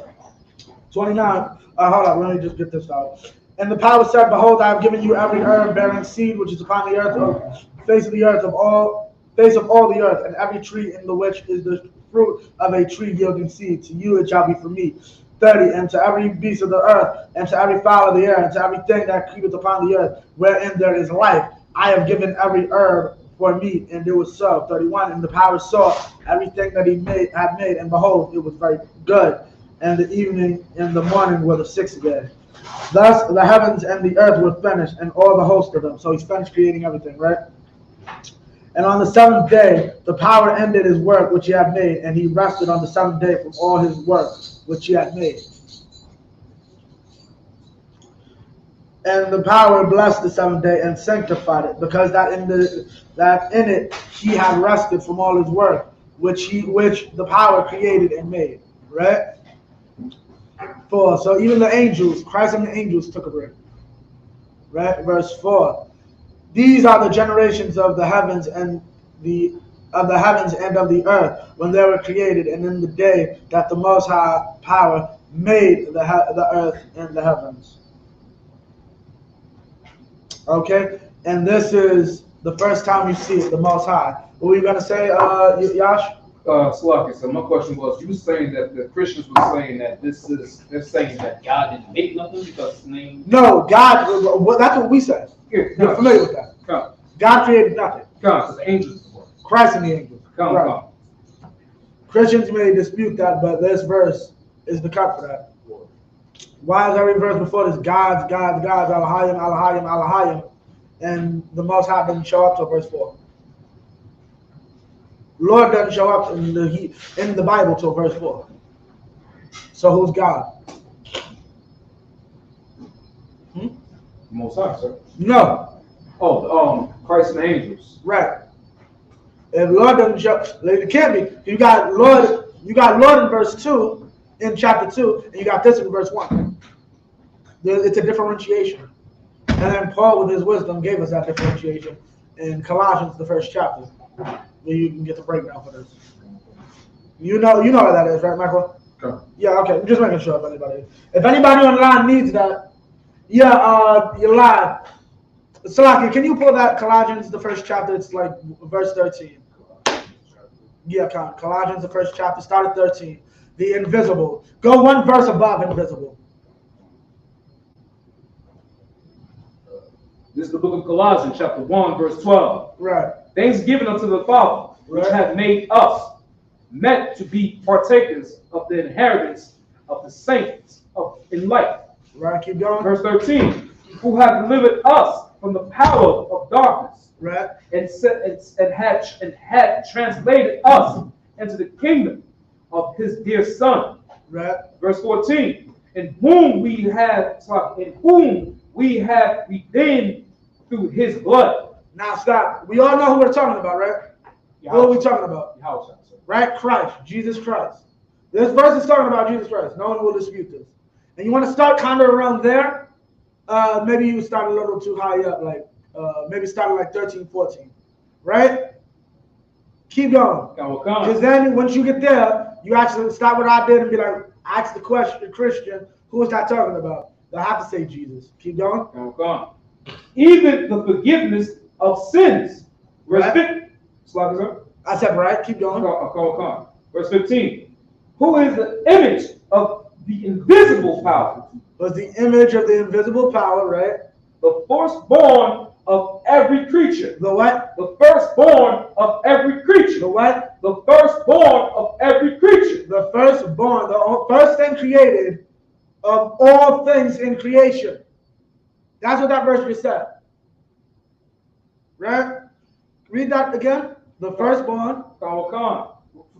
29. Hold on, let me just get this out. And the power said, behold, I have given you every herb bearing seed which is upon the earth, of face of the earth, of all face of all the earth, and every tree in the which is the fruit of a tree yielding seed. To you it shall be for meat. 30. And to every beast of the earth, and to every fowl of the air, and to everything that creepeth upon the earth, wherein there is life, I have given every herb for meat. And it was so. 31. And the power saw everything that he had made, and behold, it was very good. And the evening and the morning were the sixth day. Thus the heavens and the earth were finished, and all the host of them. So he's finished creating everything, right? And on the seventh day, the power ended his work which he had made, and he rested on the seventh day from all his work which he had made. And the power blessed the seventh day and sanctified it, because that in it he had rested from all his work which the power created and made. Right? 4. So even the angels, Christ and the angels took a break. Right? Verse 4. These are the generations of the heavens and of the earth when they were created, and in the day that the Most High power made the earth and the heavens. Okay, and this is the first time you see it, the Most High. What were you gonna say, Yash? Slaki, so my question was, you were saying that the Christians were saying that they're saying that God didn't make nothing because his name. No, God. Well, that's what we said. You're familiar with that. Come. God created nothing. Come, so the angels. Christ and the angels. Come, right. come. Christians may dispute that, but this verse is the cut for that. Why is every verse before this God's, Elohim, Elohim, Elohim, and the Most High doesn't show up till verse 4? Lord doesn't show up in the Bible till verse 4. So who's God? Most High, sir. No. Oh, Christ and the angels. Right. If Lord doesn't show, it can't be. You got Lord in verse 2 in chapter 2, and you got this in verse 1. It's a differentiation. And then Paul, with his wisdom, gave us that differentiation in Colossians, the first chapter. Where you can get the breakdown for this. You know what that is, right, Michael? Okay. Yeah, okay. I'm just making sure if anybody online needs that, you're live. Salaki, can you pull that Colossians, the first chapter? It's like verse 13. Yeah, Colossians, the first chapter, start at 13. The invisible. Go one verse above invisible. This is the book of Colossians, chapter 1, verse 12. Right. Thanks given unto the Father, which hath made us meant to be partakers of the inheritance of the saints in life. Right, keep going. Verse 13, who hath delivered us from the power of darkness, right, and had translated us into the kingdom of his dear Son. Right. Verse 14, in whom we have redeemed through his blood. Now stop. We all know who we're talking about, right? Who are we talking about? Right? Christ. Jesus Christ. This verse is talking about Jesus Christ. No one will dispute this. And you want to start kind of around there? Maybe you start a little too high up, like maybe start at like 13, 14. Right? Keep going. Because then once you get there, you actually stop what I did and be like, ask the question, Christian, who is that talking about? They'll have to say Jesus. Keep going. Even the forgiveness of sins. Verse 15. I said right. Keep going. Verse 15. Who is the image of the invisible power? Was the image of the invisible power, right? The firstborn of every creature. The what? The firstborn of every creature. The what? The firstborn of every creature. The firstborn, the first thing created of all things in creation. That's what that verse just said. Right? Read that again. The firstborn. From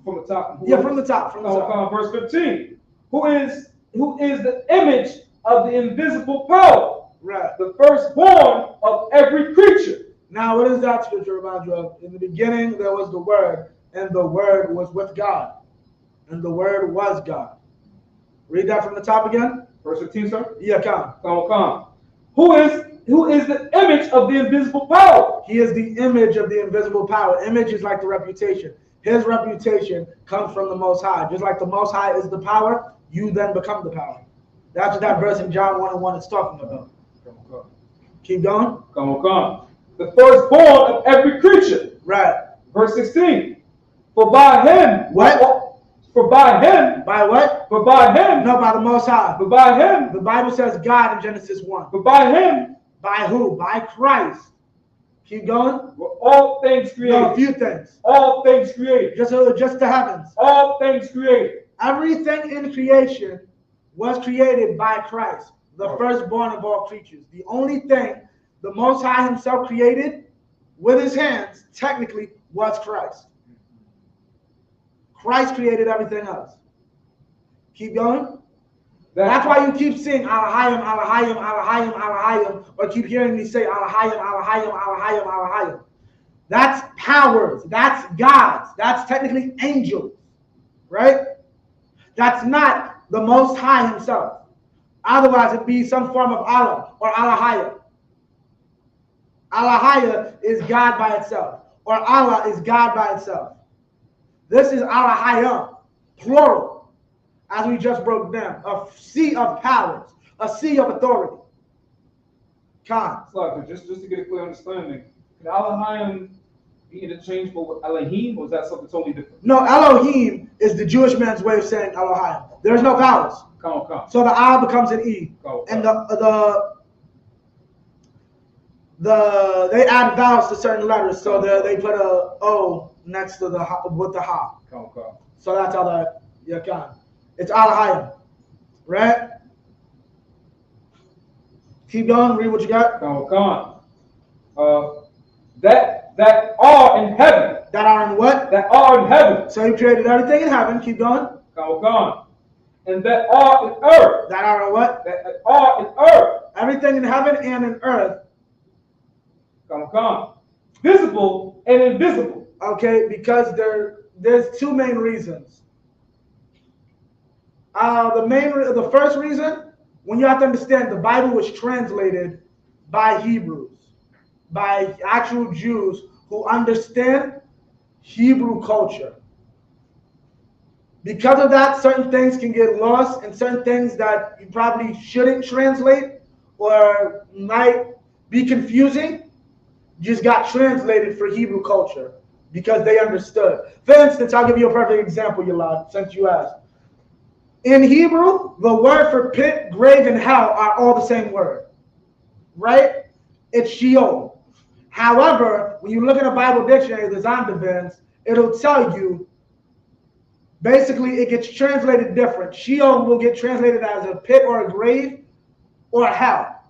the top. Yeah, from the top. Verse 15. Who is the image of the invisible power? Right. The firstborn of every creature. Now, what does that scripture remind you of? In the beginning, there was the Word, and the Word was with God, and the Word was God. Read that from the top again. Verse 15, sir. Yeah, come. Who is the image of the invisible power? He is the image of the invisible power. Image is like the reputation. His reputation comes from the Most High. Just like the Most High is the power, you then become the power. That's what that verse in John 1:1 is talking about. Keep going. Come on. The firstborn of every creature. Right. Verse 16. For by him. What? For by him. By what? For by him. No, by the Most High. For by him. The Bible says God in Genesis 1. For by him. By who? By Christ. Keep going. Were all things created. No, a few things. All things created. Just the heavens. All things created. Everything in creation was created by Christ, the firstborn of all creatures. The only thing the Most High himself created with his hands, technically, was Christ. Christ created everything else. Keep going. That's why you keep seeing Alahayim, Alahayim, Alahayim, Alahayim, or keep hearing me say Alahayim, Alahayim, Alahayim, Alahayim. That's powers. That's gods. That's technically angels. Right? That's not the Most High himself. Otherwise, it'd be some form of Allah or Alahayah. Alahayah is God by itself, or Allah is God by itself. This is Alahayah, plural, as we just broke down. A sea of powers, a sea of authority. Khan. So, just to get a clear understanding, can Alahayim be interchangeable with Elohim, or is that something totally different? No, Elohim is the Jewish man's way of saying Elohim. There's no vowels. Come. So the I becomes an E. And they add vowels to certain letters, so they put a O next to the with the ha. Come. So that's how that can. It's Alahayim, right? Keep going. Read what you got. Come. That are in heaven. That are in what? That are in heaven. So he created everything in heaven. Keep going. Come. And that are in earth. That are in what? That are in earth. Everything in heaven and in earth. Come. Visible and invisible. Okay, because there's two main reasons. The first reason, when you have to understand, the Bible was translated by Hebrews, by actual Jews who understand Hebrew culture. Because of that, certain things can get lost, and certain things that you probably shouldn't translate or might be confusing just got translated for Hebrew culture because they understood. For instance, I'll give you a perfect example, Yalad, since you asked. In Hebrew, the word for pit, grave, and hell are all the same word, right? It's Sheol. However, when you look at a Bible dictionary, the Zondervan's, it'll tell you, basically, it gets translated different. Sheol will get translated as a pit or a grave or a hell.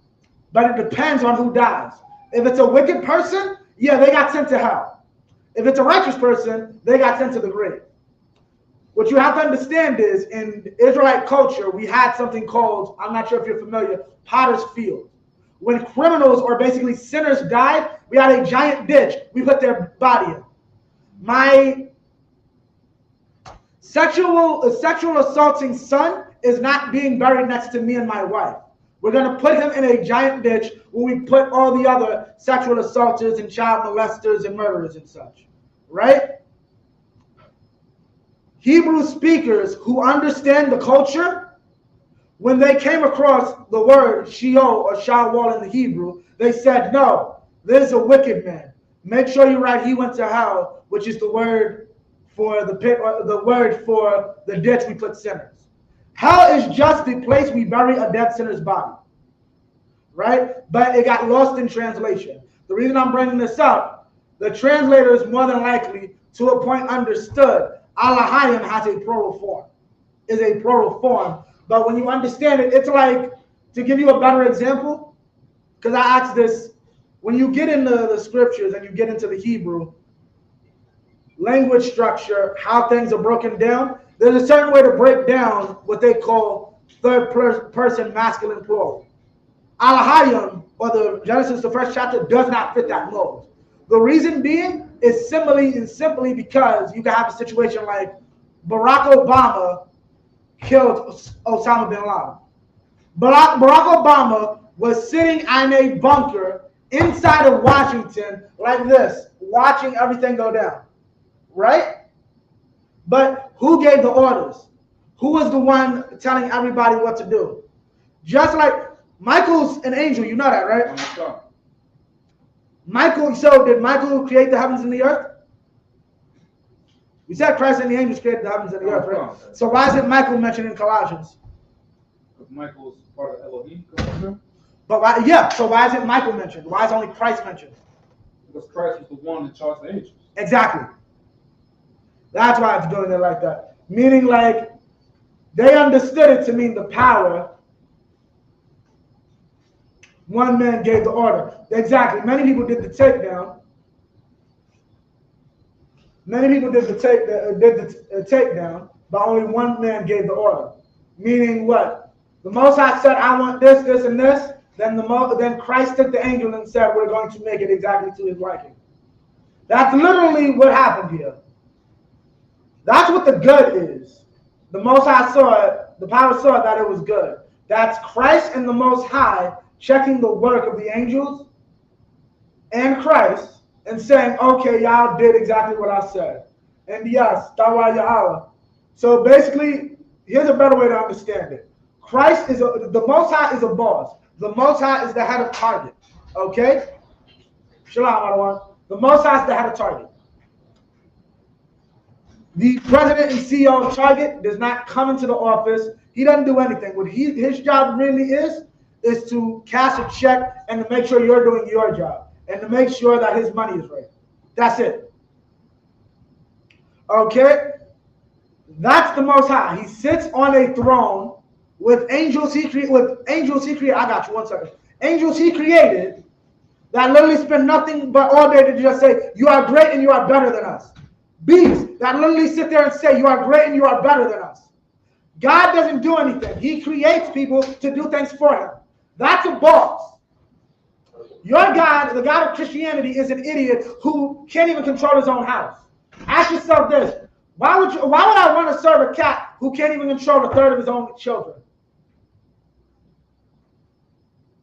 But it depends on who dies. If it's a wicked person, yeah, they got sent to hell. If it's a righteous person, they got sent to the grave. What you have to understand is, in Israelite culture, we had something called, I'm not sure if you're familiar, Potter's Field. When criminals or basically sinners died, we had a giant ditch. We put their body in. My sexual assaulting son is not being buried next to me and my wife. We're going to put him in a giant ditch where we put all the other sexual assaulters and child molesters and murderers and such. Right? Hebrew speakers who understand the culture, when they came across the word Sheol or Shawwal in the Hebrew, they said, no, there's a wicked man. Make sure you write he went to hell, which is the word for the pit, or the word for the ditch we put sinners. Hell is just the place we bury a dead sinner's body, right? But it got lost in translation. The reason I'm bringing this up, the translators more than likely, to a point, understood Alahayim has a plural form, is a plural form. But when you understand it, it's like, to give you a better example, because I asked this, when you get into the scriptures and you get into the Hebrew language structure, how things are broken down, there's a certain way to break down what they call third person masculine plural. Alahayim, or the Genesis, the first chapter, does not fit that mold. The reason being is simply because you can have a situation like Barack Obama killed Osama bin Laden. Barack Obama was sitting in a bunker inside of Washington like this, watching everything go down, right? But who gave the orders? Who was the one telling everybody what to do? Just like Michael's an angel, you know that, right? Michael, so did Michael create the heavens and the earth? We said Christ and the angels created the heavens and the earth, right? So why is it Michael mentioned in Colossians? Because Michael's part of Elohim. But why, yeah, so why is it Michael mentioned? Why is only Christ mentioned? Because Christ was the one in charge of the angels. Exactly. That's why it's doing it like that. Meaning like, they understood it to mean the power. One man gave the order. Exactly. Many people did the takedown. Many people did the takedown, but only one man gave the order. Meaning what? The Most High said, I want this, this, and this. Then Christ took the angel and said, we're going to make it exactly to his liking. That's literally what happened here. That's what the good is. The Most High saw it. The power saw that it was good. That's Christ and the Most High checking the work of the angels and Christ and saying, okay, y'all did exactly what I said. And yes, Tawa Yahweh. So basically, here's a better way to understand it. Christ is the Most High is a boss. The Most High is the head of Target. Okay? Shalom, everyone. The Most High is the head of Target. The president and CEO of Target does not come into the office. He doesn't do anything. What his job really is to cash a check and to make sure you're doing your job and to make sure that his money is right. That's it. Okay? That's the Most High. He sits on a throne with angels he created. I got you, 1 second. Angels he created that literally spend nothing but all day to just say, you are great and you are better than us. Bees that literally sit there and say, you are great and you are better than us. God doesn't do anything. He creates people to do things for him. That's a boss. Your God, the God of Christianity, is an idiot who can't even control his own house. Ask yourself this. Why would I want to serve a cat who can't even control a third of his own children?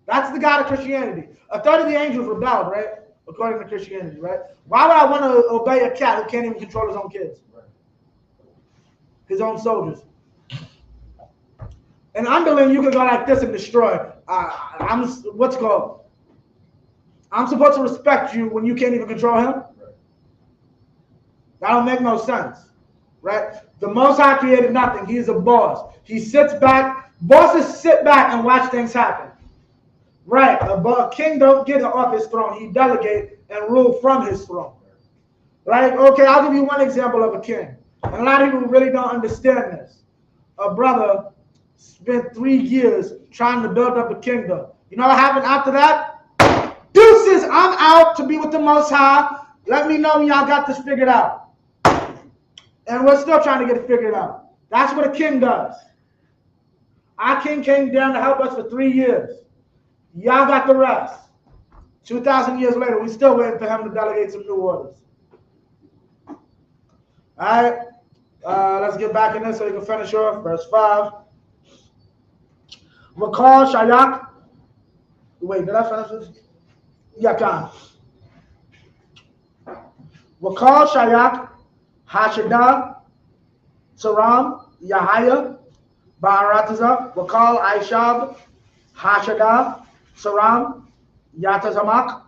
That's the God of Christianity. A third of the angels rebelled, right? According to Christianity, right? Why would I want to obey a cat who can't even control his own kids? His own soldiers. An underling, you can go like this and destroy. I'm supposed to respect you when you can't even control him? That don't make no sense, right? The Most High created nothing. He is a boss. He sits back. Bosses sit back and watch things happen. Right, a king don't get off his throne. He delegate and rule from his throne. Right, okay, I'll give you one example of a king. And a lot of people really don't understand this. A brother spent 3 years trying to build up a kingdom. You know what happened after that? Deuces, I'm out to be with the Most High. Let me know when y'all got this figured out. And we're still trying to get it figured out. That's what a king does. Our king came down to help us for 3 years. Y'all got the rest. 2,000 years later, we still waiting for him to delegate some new orders. All right, let's get back in this so you can finish off. Verse 5. Recall Shayak. Wait, did I finish this? Yeah, come. Recall Shayak, Hashadah, Saram, Yahaya, Ba'arataza. Recall Aishab, Hashadah, Saram, Yatazamak,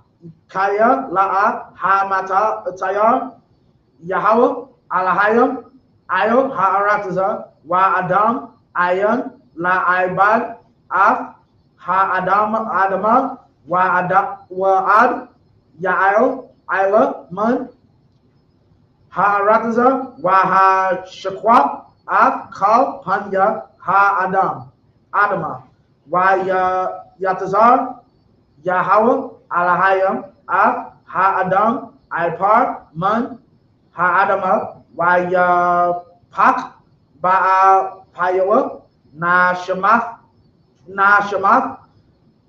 Kaya, La'at, Hamata, Tayar, Yahweh, Alahayam, Ayo, Ha'arataza, Wa Adam, Ayan, La Aibad, Af, Ha'adam, Adama, Wa Ad, Ya'il, Ila, Man, Ha'arataza, Wa Ha-Shakwa, Af, Kal, Panya, Ha'adam, Adama, Wa Yatazar, Yahweh, Alahayam, Af, Ha-Adam, Ipar, Man, Ha-Adama, Wa Pak, Ba'a Payawa, Na Shemath,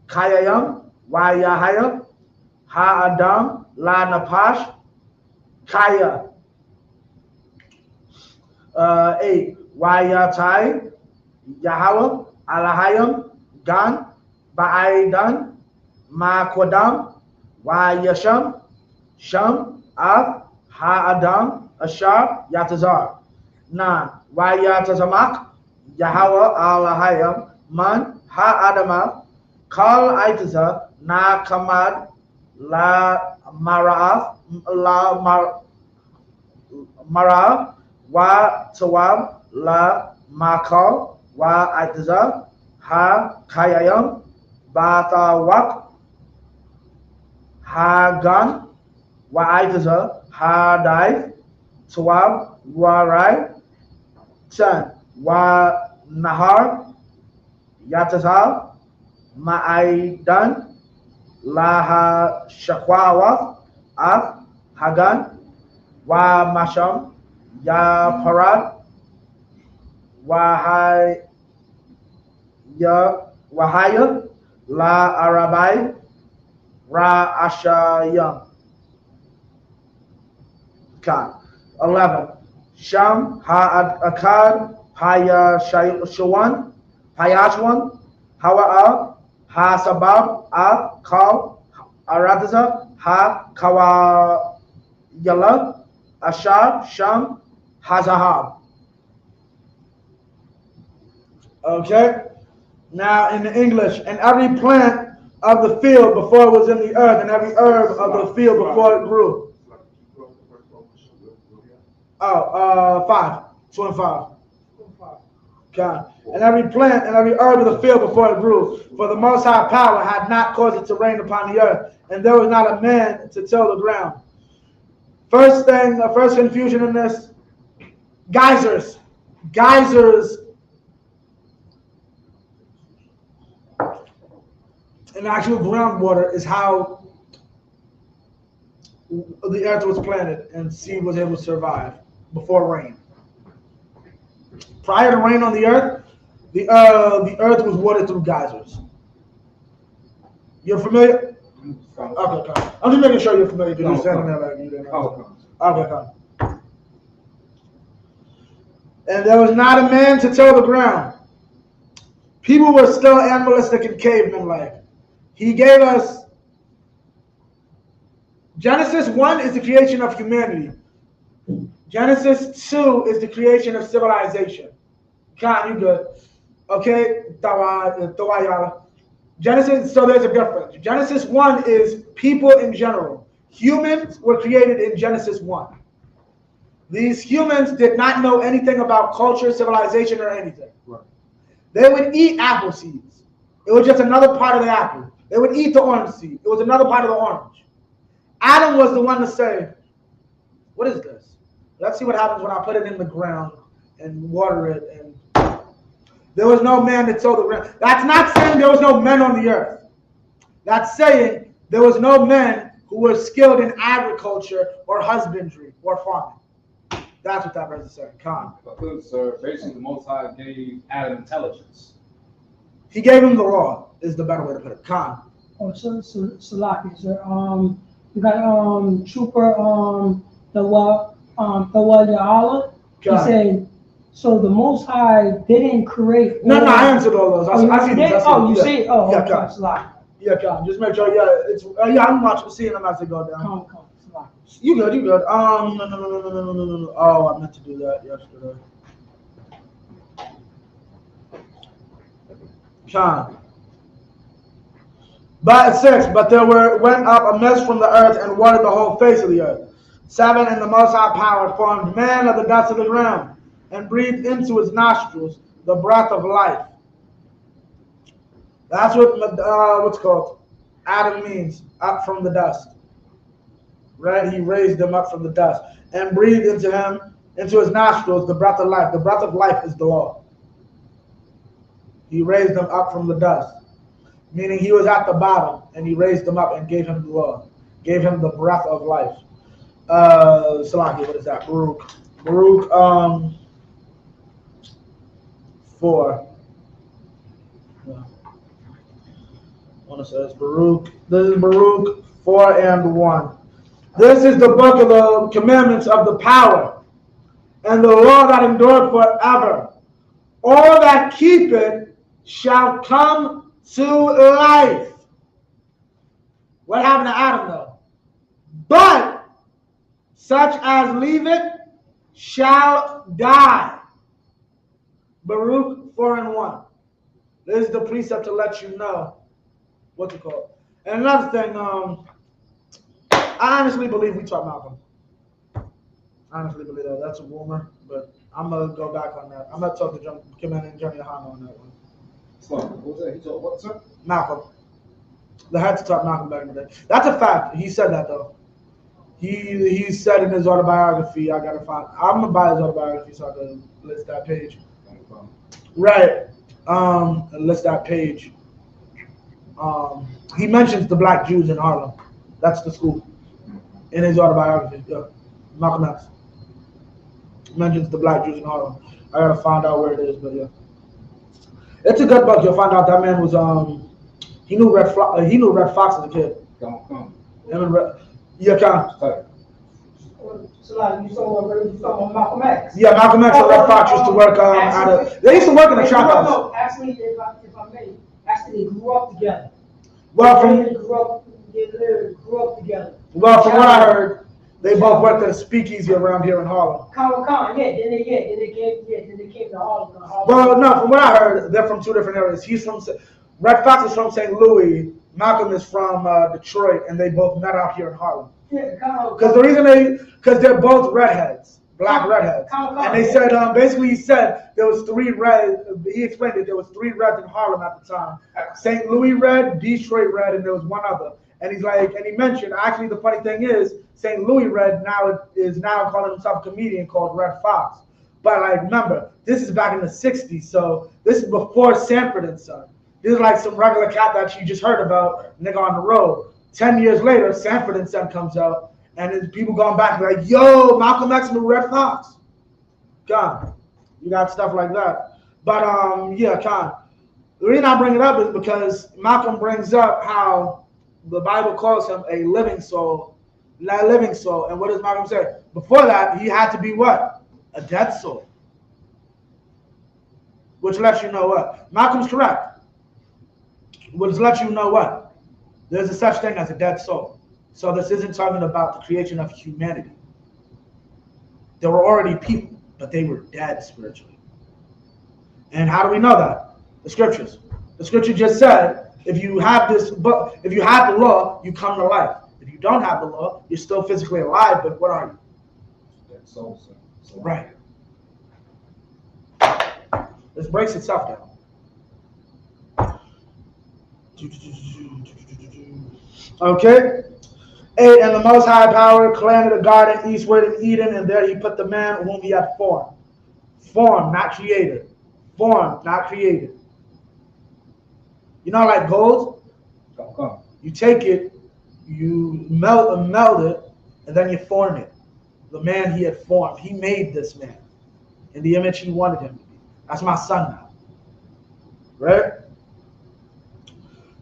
Kayayam, Wa Yahaya, Ha-Adam, La Napash, Kaya. 8. Wa Yatai, Yahweh, Alahayam, Gan, Ba'aidan, Ma'kodam, Wa Yasham, Sham, Av, Ha-Adam, Ashar, Yatazar. 9. Vayatazamak Yahweh Alahayam Man Ha-Adama Kal Aitaza Na Kamad La Maraaf La Maraaf Wa Tawab La Makal Wa Aitaza Ha Kayayam Batawak Ha Gan Wa Aitaza Ha Dai Tawab Wa Rai 10. Wa Nahar Yatazal Ma'aidan Laha Shakwawa Af Hagan Wa Masham Ya Parad Wahaya La Arabai Ra Ashayam. 11. Sham Ha Akad Haya Shawan Hayashwan Hawa'a Ha Sabab A Kal Aradaza Ha Kawayala Ashab Sham Hazahab. Okay? Now in the English, and every plant of the field before it was in the earth, and every herb of the field before it grew. 5. 2 and 5. Okay. And every plant and every herb of the field before it grew, for the Most High power had not caused it to rain upon the earth, and there was not a man to till the ground. First thing, the first confusion in this, geysers. Geysers in actual groundwater is how the earth was planted and seed was able to survive before rain. Prior to rain on the earth was watered through geysers. You're familiar? Okay. I'm just making sure you're familiar because you're standing there like you didn't know. Okay. And there was not a man to till the ground. People were still animalistic and caveman like. He gave us Genesis 1 is the creation of humanity. Genesis 2 is the creation of civilization. Khan, you good. Okay, Genesis, so there's a difference. Genesis 1 is people in general. Humans were created in Genesis 1. These humans did not know anything about culture, civilization, or anything. Right. They would eat apple seeds. It was just another part of the apple. They would eat the orange seed. It was another part of the orange. Adam was the one to say, what is this? Let's see what happens when I put it in the ground and water it. And there was no man that tilled the ground. That's not saying there was no men on the earth. That's saying there was no men who were skilled in agriculture or husbandry or farming. That's what that verse is saying. Khan. Sir, basically the Most High gave Adam intelligence. He gave him the law, is the better way to put it. Khan. Oh, so Salaki, sir. You got Trooper the Yahala. He said, so the Most High didn't create. No, I answered all those. You see? Oh, yeah, okay, Salaki. Yeah, Khan. Just make sure. Yeah, it's I'm watching, seeing them as they go down. Come. You good. No. Oh, I meant to do that yesterday. Sean. But 6, but there went up a mist from the earth and watered the whole face of the earth. 7, and the Most High power formed man of the dust of the ground and breathed into his nostrils the breath of life. That's what what's called Adam means, up from the dust. Right? He raised him up from the dust and breathed into his nostrils, the breath of life. The breath of life is the law. He raised him up from the dust, meaning he was at the bottom, and he raised him up and gave him the law, gave him the breath of life. Salaki, what is that? Baruch 4. I want to say it's Baruch. This is Baruch 4 and 1. This is the book of the commandments of the power and the law that endureth forever. All that keep it shall come to life. What happened to Adam though? But such as leave it shall die. Baruch 4:1. This is the precept to let you know what to call. And another thing, I honestly believe we taught Malcolm. I honestly believe that. That's a rumor, but I'm going to go back on that. I'm going to talk to Kim and Johnny Hahn on that one. What was that? He told what, sir? Malcolm. They had to talk Malcolm back in the day. That's a fact. He said that, though. He said in his autobiography, I'm going to buy his autobiography so I can list that page. Right. List that page. He mentions the black Jews in Harlem. That's the school. In his autobiography. Yeah. Malcolm X. Mentions the black Jews in Harlem. I gotta find out where it is, but yeah. It's a good book. You'll find out that man was he knew Red Fox as a kid. Come. Yeah, come. So like you saw Malcolm X. Yeah, Malcolm X and Red Fox used to work they used to work in the trap house. No, actually, if I may, actually they grew up together. Well, They grew up together. Well, from what I heard, they both worked at a speakeasy around here in Harlem. Then they came to Harlem. Well, no, from what I heard, they're from two different areas. Red Fox is from St. Louis, Malcolm is from Detroit, and they both met out here in Harlem. Because they're both redheads, black redheads. And they said, basically he said there was he explained that there was 3 reds in Harlem at the time. St. Louis red, Detroit red, and there was one other. And he mentioned, actually the funny thing is, St. Louis red is now calling himself a comedian called Red Fox. But remember, this is back in the 60s, so this is before Sanford and Son. This is like some regular cat that you just heard about, nigga on the road. 10 years later, Sanford and Son comes out, and there's people going back like, yo, Malcolm X and Red Fox. Con. You got stuff like that. But, yeah, Con. The reason I bring it up is because Malcolm brings up how the Bible calls him a living soul. And what does Malcolm say? Before that, he had to be what? A dead soul. Which lets you know what? Malcolm's correct. Which lets you know what? There's a such thing as a dead soul. So this isn't talking about the creation of humanity. There were already people, but they were dead spiritually. And how do we know that? The scriptures. The scripture just said, if you have the law, you come to life. If you don't have the law, you're still physically alive, but what are you? Dead soul. Right. This breaks itself down. Okay. 8, and the Most High Power planted a garden eastward in Eden, and there he put the man whom he had formed. Formed, not created. Formed, not created. You know, like gold? You take it, you melt it, and then you form it. The man he had formed, he made this man in the image he wanted him to be. That's my son now. Right?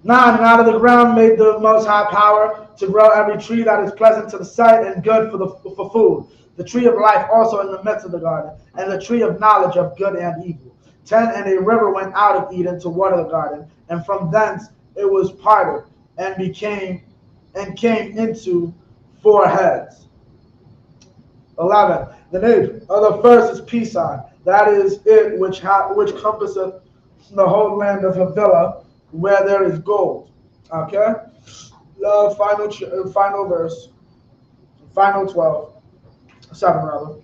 9, and out of the ground made the Most High Power to grow every tree that is pleasant to the sight and good for food. The tree of life also in the midst of the garden, and the tree of knowledge of good and evil. 10, and a river went out of Eden to water the garden, and from thence it was parted, and came into 4 heads. 11, the name of the first is Pison. That is it which compasseth the whole land of Havilah, where there is gold. Okay? The final verse. Final 12. 7 rather.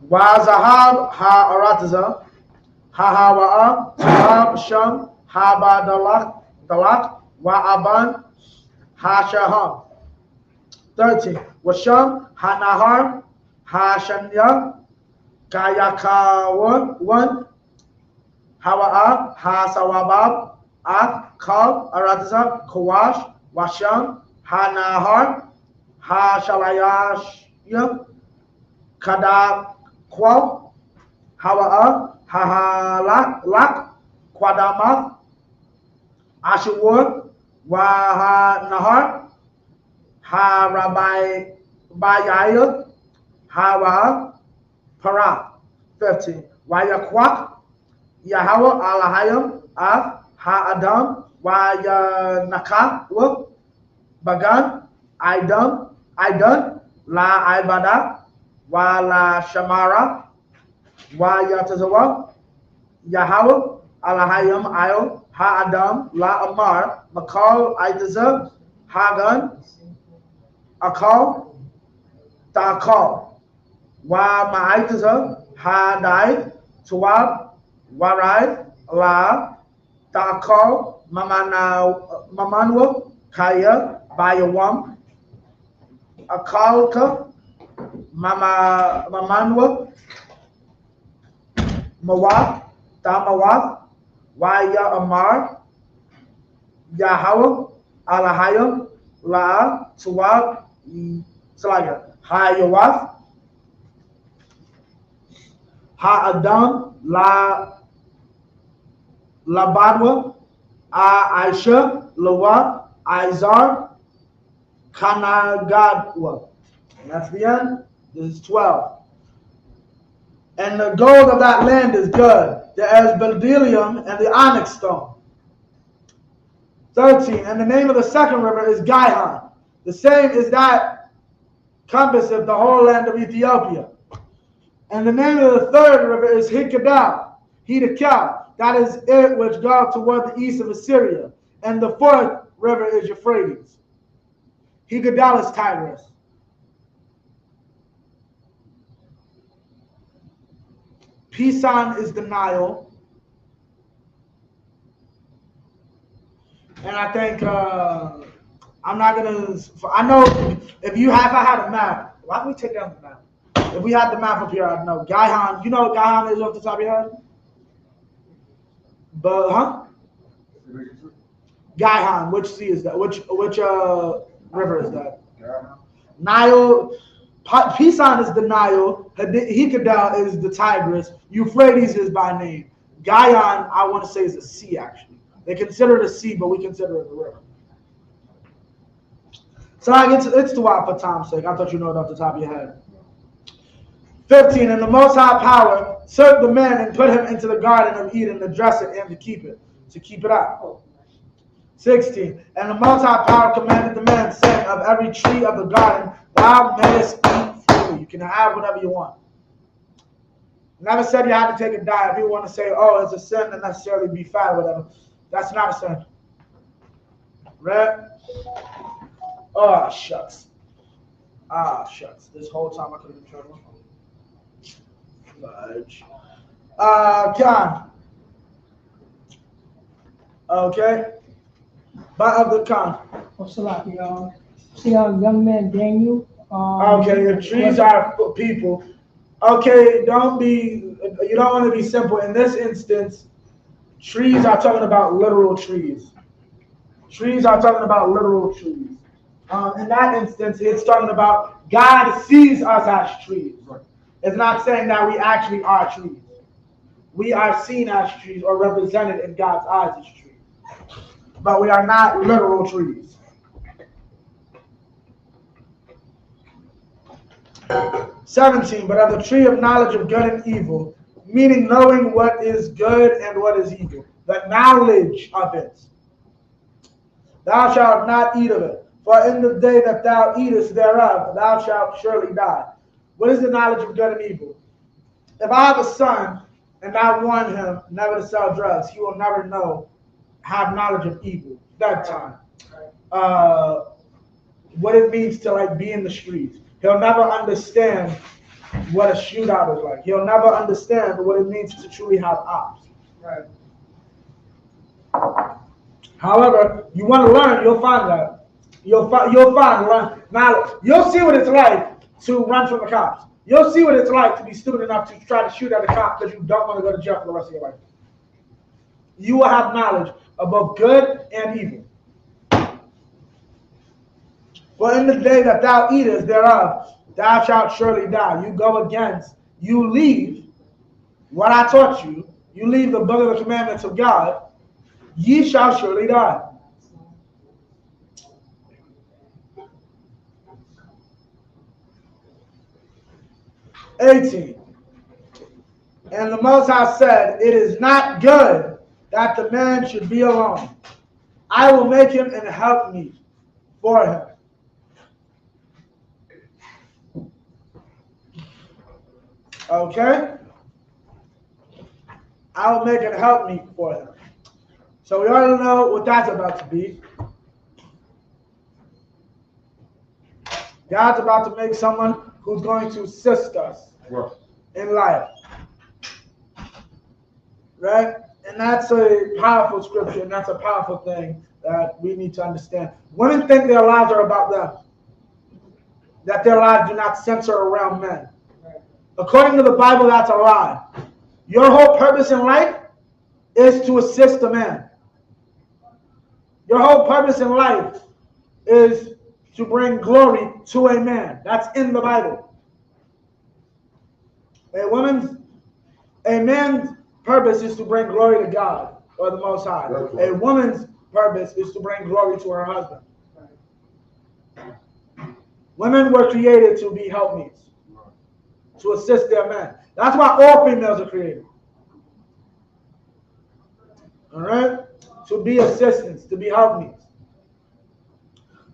Wa zahab ha arataza ha hawa'a ha sham ha ba dalak wa aban ha shaham. 13. Wa sham ha nahar ha shanya kayakawan 1. Hawa'a ha sawabab ak kal arataza kawash washam ha nahar ha shalayashya kada Qual, Hawa'a, Hahalak, Quadama, Ashur, Wahanahar, Harabai Bayayah, Hawa, Para. 15. Wayakwak, Yahawa Alahayam, Ha-Adam, Wayanaka, Bagan, Idan, La Ibada, wa la shamara, wa yatazawa, Yahweh, Alahayim, Ayo, Ha-Adam, La Amar, Makal, Aitaza, Hagan, Akal, Ta'akal, Wa Ma'aitaza, Ha-Dai, Tuwab, Warai, La, Ta'akal, Mamanwa, Kaya, Bayawam, Akalka, Mamanwa, Mawab, Tamawaf, Waya Amar, Yahweh, Alahayim, La, Tuwab, Salaya, Hayawaf, Ha-Adam, La, Labadwa, Aisha, Lawa, Izar, Kanagadwa. And that's the end. This is 12. And the gold of that land is good. The asbeldium and the onyx stone. 13. And the name of the second river is Gihon. The same is that compasseth the whole land of Ethiopia. And the name of the third river is Hikkadah. Hidakah. That is it which goes toward the east of Assyria. And the fourth river is Euphrates. Hikkadah is Tigris. Pisan is the Nile. And I think, I'm not going to, I know if I had a map, why don't we take down the map? If we had the map up here, I'd know. Gihon, you know what Gihon is off the top of your head? But, huh? Gihon, which sea is that? Which river is that? Nile. Pisan is the Nile, Hikkadah is the Tigris, Euphrates is by name. Gihon, I want to say, is a sea, actually. They consider it a sea, but we consider it a river. So it's the wild for time's sake. I thought you know it off the top of your head. 15, and the Most High Power took the man and put him into the garden of Eden to dress it and to keep it out. 16, and the Most High Power commanded the man, saying, of every tree of the garden thou mayest eat freely. You can have whatever you want. Never said you had to take a diet. If you want to say, oh, it's a sin to necessarily be fat or whatever, that's not a sin. Right? Oh, shucks. Shucks. This whole time I could have been trouble. Fudge. Khan. Okay. But of the Khan. See our young man Daniel. Okay, if trees are people. Okay, you don't want to be simple. In this instance, trees are talking about literal trees. Trees are talking about literal trees. In that instance, it's talking about God sees us as trees. It's not saying that we actually are trees. We are seen as trees or represented in God's eyes as trees. But we are not literal trees. 17, but of the tree of knowledge of good and evil, meaning knowing what is good and what is evil, the knowledge of it. Thou shalt not eat of it, for in the day that thou eatest thereof, thou shalt surely die. What is the knowledge of good and evil? If I have a son and I warn him never to sell drugs, he will never have knowledge of evil that time. What it means to be in the streets. He'll never understand what a shootout is like. He'll never understand what it means to truly have ops. Right. However, you want to learn, you'll find that. You'll find knowledge. You'll see what it's like to run from the cops. You'll see what it's like to be stupid enough to try to shoot at a cop because you don't want to go to jail for the rest of your life. You will have knowledge of both good and evil. For in the day that thou eatest thereof, thou shalt surely die. You leave what I taught you, you leave the book of the commandments of God, ye shall surely die. "18. And the Most High said, it is not good that the man should be alone. I will make him an helpmeet for him. Okay? I will make it help me for him. So we already know what that's about to be. God's about to make someone who's going to assist us in life. Right? And that's a powerful scripture, and that's a powerful thing that we need to understand. Women think their lives are about them, that their lives do not center around men. According to the Bible, that's a lie. Your whole purpose in life is to assist a man. Your whole purpose in life is to bring glory to a man. That's in the Bible. A man's purpose is to bring glory to God or the Most High. Right. A woman's purpose is to bring glory to her husband. Women were created to be helpmeets, to assist their men. That's why all females are created. All right? To be assistants, to be helpmeets.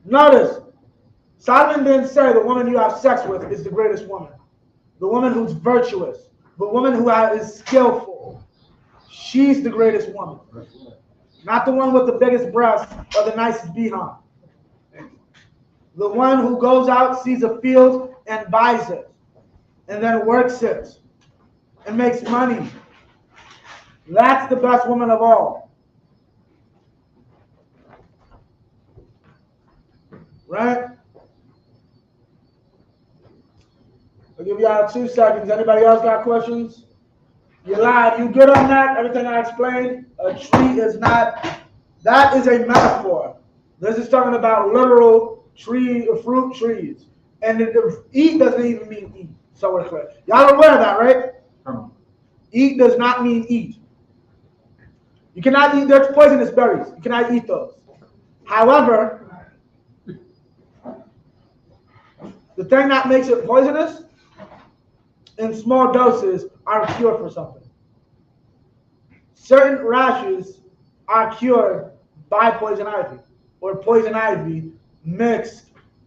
Notice, Solomon didn't say the woman you have sex with is the greatest woman. The woman who's virtuous. The woman who is skillful. She's the greatest woman. Not the one with the biggest breasts or the nicest behind. The one who goes out, sees a field, and buys it. And then works it. And makes money. That's the best woman of all. Right? I'll give y'all 2 seconds. Anybody else got questions? You lied. You good on that? Everything I explained? A tree is not, that is a metaphor. This is talking about literal tree, fruit trees. And eat doesn't even mean eat. So we're clear. Y'all aware of that, right? Eat does not mean eat. You cannot eat, there's poisonous berries. You cannot eat those. However, the thing that makes it poisonous, in small doses, are a cure for something. Certain rashes are cured by poison ivy, or poison ivy mixed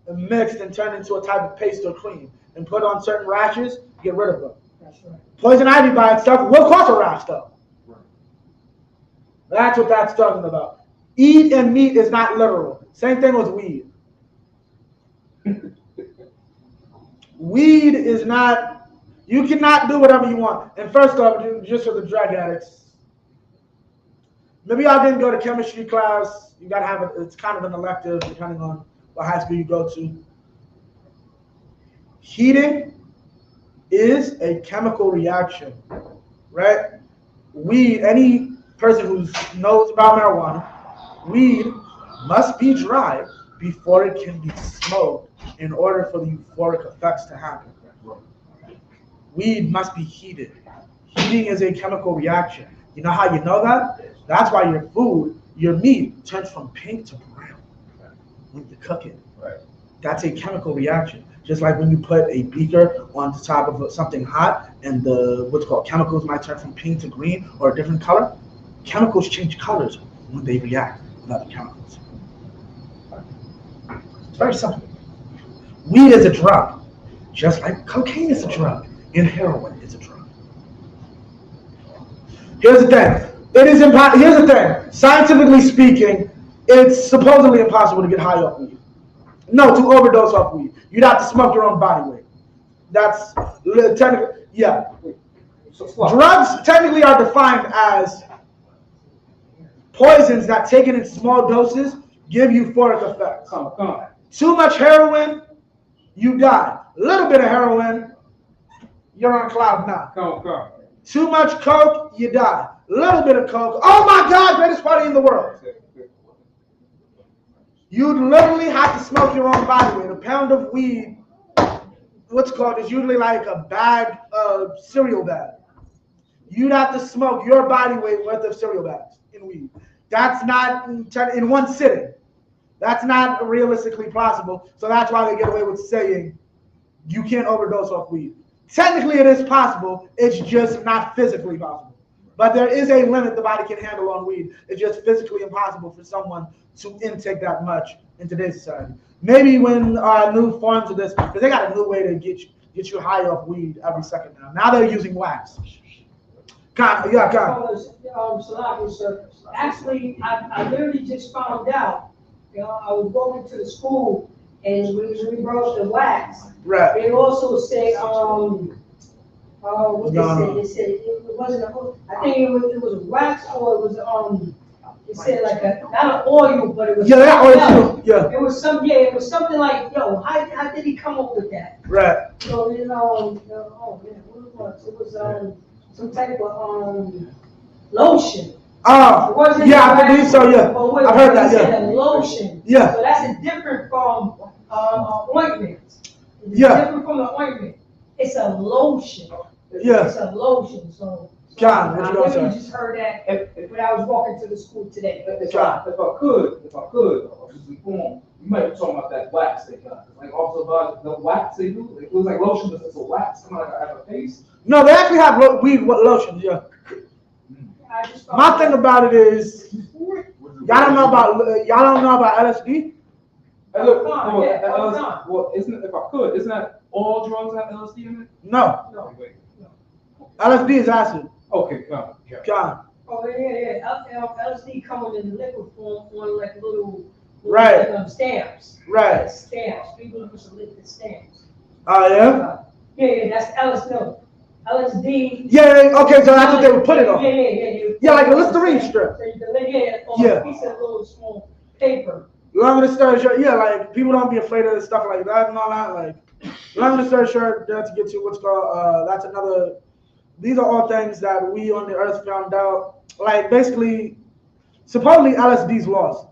and turned into a type of paste or cream, and put on certain rashes, get rid of them. That's right. Poison ivy by itself will cause a rash, though. Right. That's what that's talking about. Eat and meat is not literal. Same thing with weed. Weed is not, you cannot do whatever you want. And first off, just for the drug addicts, maybe y'all didn't go to chemistry class. You gotta have it's kind of an elective depending on what high school you go to. Heating is a chemical reaction, right? Weed, any person who knows about marijuana, weed must be dry before it can be smoked in order for the euphoric effects to happen. Weed must be heated. Heating is a chemical reaction. You know how you know that? That's why your food, your meat, turns from pink to brown when you cook it. Right. That's a chemical reaction. Just like when you put a beaker on the top of something hot and the what's called chemicals might turn from pink to green or a different color. Chemicals change colors when they react with other chemicals. It's very simple. Weed is a drug, just like cocaine is a drug, and heroin is a drug. Here's the thing. Here's the thing. Scientifically speaking, it's supposedly impossible to get high off weed. No, to overdose off weed. You'd have to smoke your own body weight. That's technically, yeah. Drugs technically are defined as poisons that taken in small doses give euphoric effects. Too much heroin, you die. A little bit of heroin, you're on cloud nine. Too much coke, you die. A little bit of coke, oh my God, greatest party in the world. You'd literally have to smoke your own body weight. A pound of weed, what's called, is usually like a bag of cereal bag. You'd have to smoke your body weight worth of cereal bags in weed. That's not in one sitting. That's not realistically possible. So that's why they get away with saying you can't overdose off weed. Technically, it is possible. It's just not physically possible. But there is a limit the body can handle on weed. It's just physically impossible for someone to intake that much in today's society. Maybe when new forms of this, because they got a new way to get you. get you high off weed every second now. Now they're using wax. God. Actually, I literally just found out. You know, I was walking to the school, and when we brought the wax, Right. they also said, what they said? They said it wasn't I think it was wax, or it was they said like not an oil, but it was that oil too. Yeah. It was it was something like, yo, how did he come up with that? Right. So oh man, what it was? It was some type of lotion. Yeah, I believe so. Yeah, I've heard that. Yeah. Lotion. Yeah. So that's different from ointment. It's Yeah. different from the ointment. It's a lotion. Yeah. It's a lotion. So God, what I you gonna literally say? just heard that when I was walking to the school today. If I could, just inform, you might be talking about that wax they got. Like also about the wax they do. It was like lotion, but it's a wax. Kind of like a paste. No, they actually have weed lotions. Yeah. My thing about it is, y'all don't know about LSD. Hey, look, well, isn't it, if I could, isn't that all drugs have LSD in it? No. LSD is acid. Okay, come. Oh yeah. LSD coming in liquid form on like little stamps. Right. Stamps. People use some liquid stamps. Oh yeah. Yeah, that's LSD. Yeah. Okay, so that's what they would put it on. Yeah. Yeah, like a Listerine strip. So you can lay it on a piece of little small paper. Long the story short, yeah, like people don't be afraid of stuff like that and all that. Like, long the story short, to get to what's called, that's another. These are all things that we on the earth found out. Like, basically, supposedly LSD's lost.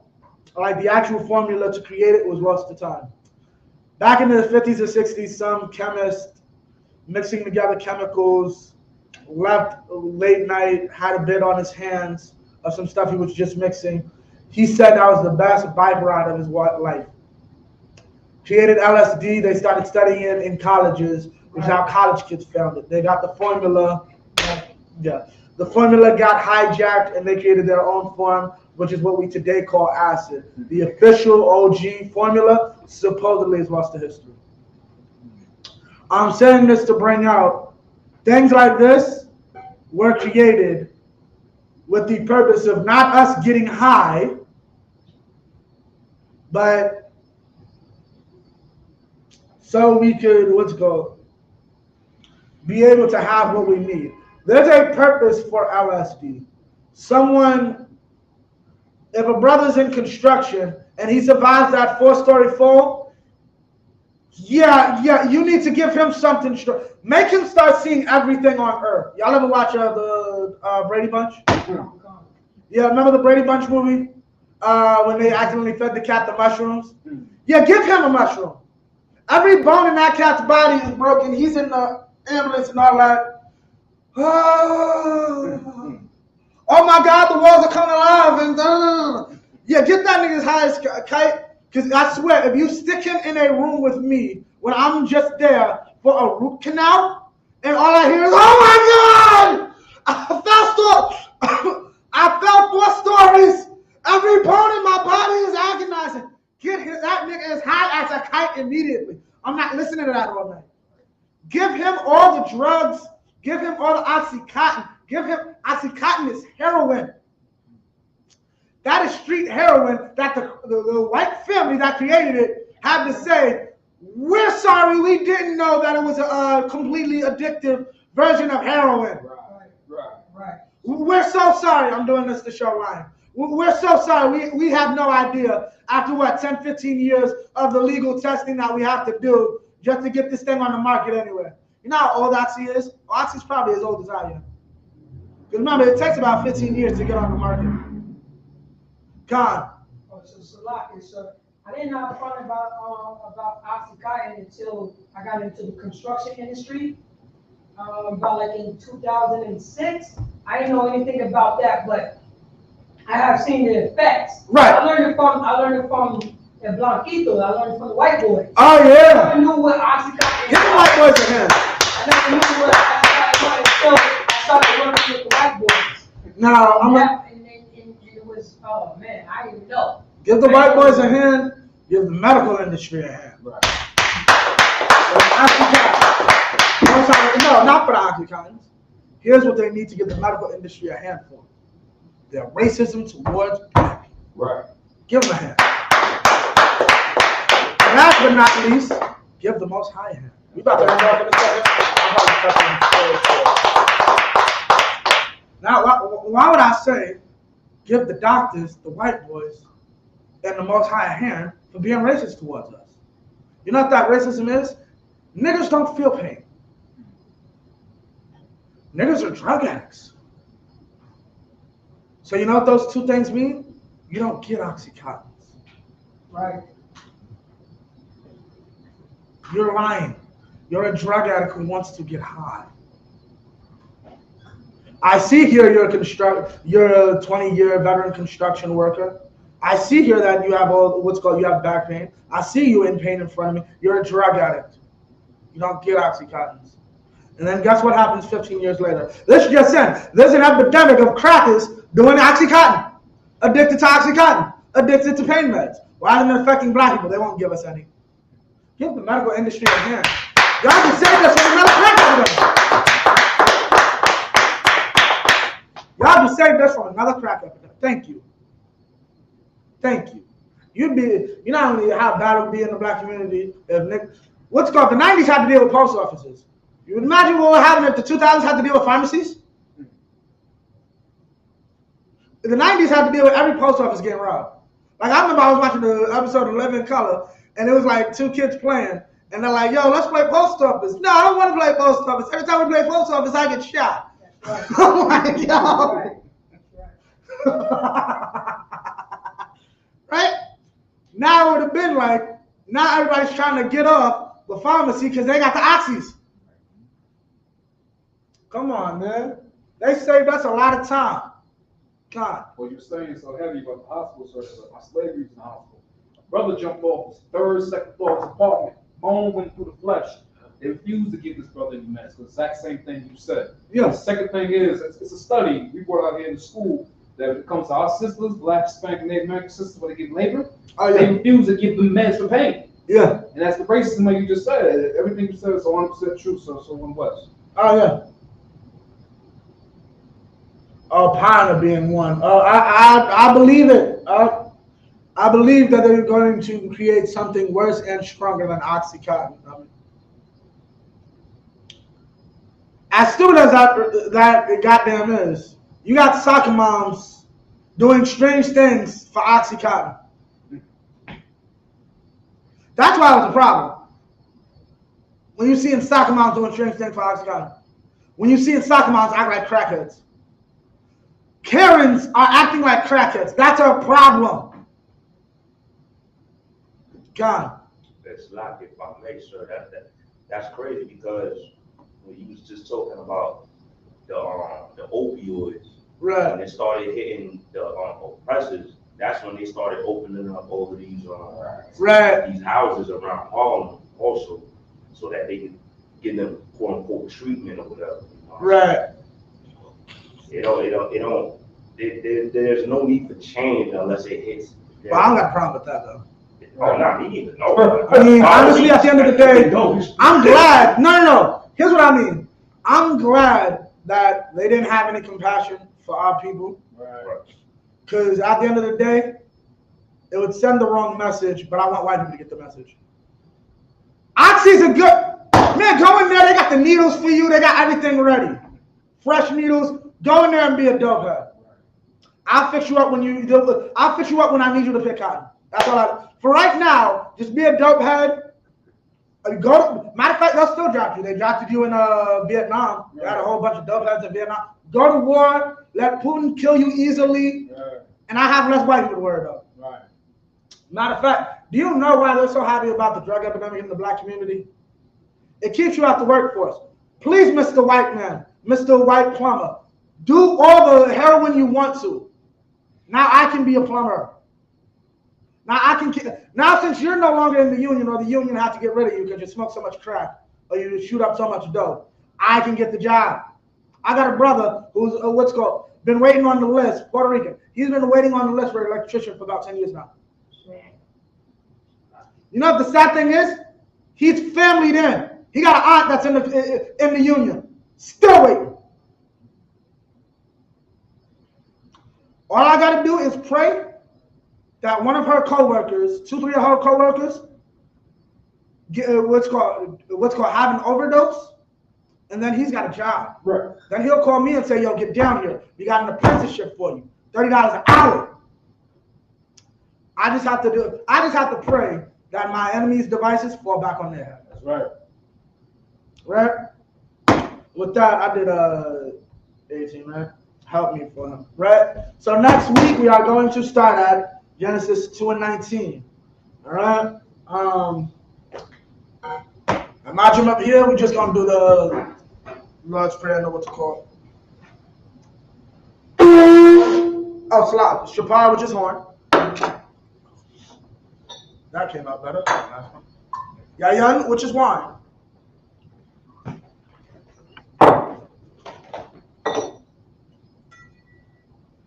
Like, the actual formula to create it was lost to time. Back in the 50s or 60s, some chemist mixing together chemicals left late night, had a bit on his hands of some stuff he was just mixing. He said that was the best byproduct of his life. Created LSD. They started studying it in colleges, which is how college kids found it. They got the formula. Yeah. The formula got hijacked, and they created their own form, which is what we today call acid. The official OG formula supposedly is lost to history. I'm saying this to bring out things like this were created with the purpose of not us getting high, but so we could, be able to have what we need. There's a purpose for LSD. If a brother's in construction and he survives that 4-story fall, you need to give him something. Make him start seeing everything on Earth. Y'all ever watch the Brady Bunch? Yeah, remember the Brady Bunch movie? When they accidentally fed the cat the mushrooms? Yeah, give him a mushroom. Every bone in that cat's body is broken. He's in the ambulance and all that. Oh my God, the walls are coming alive. And yeah, get that nigga as high as a kite. Because I swear, if you stick him in a room with me when I'm just there for a root canal, and all I hear is, oh my God! I fell 4 stories. Every bone in my body is agonizing. Get that nigga as high as a kite immediately. I'm not listening to that all night. Give him all the drugs. Give him all the Oxycontin. Oxycontin is heroin. That is street heroin that the white family that created it had to say, we're sorry, we didn't know that it was a completely addictive version of heroin. Right. We're so sorry. I'm doing this to show line. We're so sorry. We have no idea after 10, 15 years of the legal testing that we have to do just to get this thing on the market anyway. You know how old Oxy is? Oxy's probably as old as I am. Because remember, it takes about 15 years to get on the market. God. So I didn't know about Oxycontin until I got into the construction industry. About like in 2006. I didn't know anything about that, but I have seen the effects. Right. I learned it from the Blanquito. I learned it from the white boys. Oh yeah. I never knew what Oxycontin. Get the white boys in here. I never knew what Oxycontin was until I started working with the white boys. No, and it was, oh man, I didn't even know. Give the white boys a hand. Give the medical industry a hand. Right. Oxycontin. No, not for the Oxycontins. Here's what they need to give the medical industry a hand for. Their racism towards black people. Right. Give them a hand. And last but not least, give the Most High a hand. We about to end off in a second. Now, why would I say give the doctors, the white boys, and the Most High a hand for being racist towards us? You know what that racism is? Niggas don't feel pain. Niggas are drug addicts. So you know what those two things mean? You don't get Oxycontins. Right. You're lying. You're a drug addict who wants to get high. I see here you're a 20-year veteran construction worker. I see here that you have you have back pain. I see you in pain in front of me. You're a drug addict. You don't get Oxycontins. And then guess what happens 15 years later? This just said, there's an epidemic of crackers doing Oxycontin. Addicted to Oxycontin. Addicted to pain meds. Why isn't it affecting black people? They won't give us any. Give the medical industry a hand. Y'all can save us from another crack epidemic. Y'all just saved us from another crack epidemic. Thank you. Thank you. You not only how bad it would be in the black community if the 90s had to deal with post offices. You would imagine what would happen if the 2000s had to deal with pharmacies? The 90s had to deal with every post office getting robbed. Like I remember I was watching the episode of Living Color, and it was like two kids playing, and they're like, "Yo, let's play post office." No, I don't want to play post office. Every time we play post office, I get shot. Right. I'm like, yo. Right? Now it would have been like, now everybody's trying to get off the pharmacy because they got the oxys. Come on, man. They saved us a lot of time. God. Well, you're saying so heavy about the hospital service. My slavery was in the hospital. My brother jumped off his second floor of his apartment. Bone went through the flesh. They refused to give this brother any meds. The exact same thing you said. Yeah. The second thing is, it's a study we brought out here in the school that when it comes to our sisters, black, Hispanic, Native American sisters, when they get labor, they refuse to give them meds for pain. Yeah. And that's the racism like you just said. Everything you said is 100% true, so one was. Oh, yeah. Pioneer being one. I believe it. I believe that they're going to create something worse and stronger than Oxycontin. As stupid as that goddamn is, you got soccer moms doing strange things for Oxycontin. That's why it was a problem. When you see soccer moms doing strange things for Oxycontin. When you see soccer moms act like crackheads. Karens are acting like crackheads. That's a problem. God. That's like, if I make sure that's crazy because when you was just talking about the opioids, right? When they started hitting the oppressors, that's when they started opening up all of these these houses around Harlem also, so that they could give them quote unquote treatment or whatever. Right. There's no need for change unless it hits. But I don't got a problem with that though. Oh, not me either. No. I mean, honestly, at the end of the day, I'm glad. No. Here's what I mean. I'm glad that they didn't have any compassion for our people. Right. Because at the end of the day, it would send the wrong message, but I want white people to get the message. Oxys are good. Man, go in there. They got the needles for you. They got everything ready. Fresh needles. Go in there and be a dope head. I'll fix you up when I'll fix you up when I need you to pick cotton. That's all for right now, just be a dope head. Matter of fact, they'll still draft you. They drafted you in Vietnam. They had a whole bunch of dope heads in Vietnam. Go to war, let Putin kill you easily, and I have less white people to worry about. Right. Matter of fact, do you know why they're so happy about the drug epidemic in the black community? It keeps you out the workforce. Please, Mr. White Man, Mr. White Plumber, do all the heroin you want to. Now I can be a plumber. Now since you're no longer in the union, or the union has to get rid of you because you smoke so much crack or you shoot up so much dope, I can get the job. I got a brother who's been waiting on the list, Puerto Rican. He's been waiting on the list for an electrician for about 10 years now. You know what the sad thing is? He's familyed in. He got an aunt that's in the union, still waiting. All I got to do is pray that one of her co-workers, 2-3 of her co-workers, get what's called have an overdose, and then he's got a job. Right. Then he'll call me and say, "Yo, get down here. We got an apprenticeship for you, $30 an hour." I just have to pray that my enemy's devices fall back on their head. That's right. Right? With that, I did 18, man. Help me for him. Right? So next week we are going to start at Genesis 2:19. All right? Imagine up here, we're just gonna do the Lord's Prayer, I know what to call it. Oh, slap. Shapar, which is horn. That came out better. Yayan, which is wine.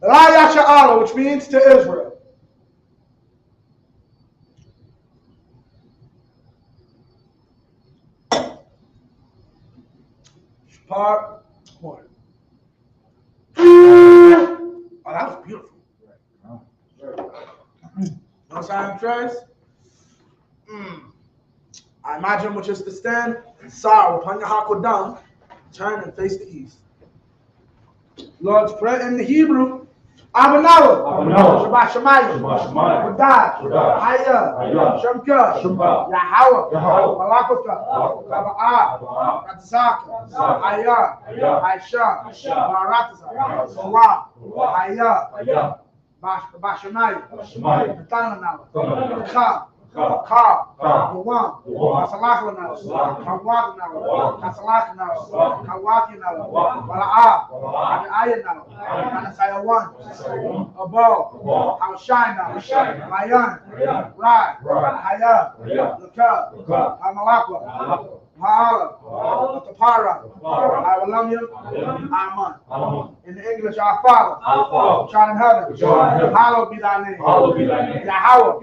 Elayasha'ala, which means to Israel. Shapar, horn. Oh, that was beautiful. No sign of trace. I imagine which is to stand, Sar, upon your hakodam, turn and face the east. Lord's Prayer in the Hebrew. Abanawa, Shabbat Shemayim, Wadad, Haya, Shemka, Yahweh, Malakota, Kaba'ah, Katzaka, Haya, Aisha, Maratza, Salah, Haya, Bashemayim, Tananawa, Chab, Ka, Yawam, Masalakanawa, Kawakanawa, Kasalakanawa, Kawakinawa, Bala'ah, Ayanawa, Anasayawan, Abo, Hawshayna, Mayan, Rai, Haya, Lakab, Hamalakwa, Ha'ala, Tapara, Awalamya, Aman. In the English, our Father, which art in heaven, hallowed be thy name. Yahweh,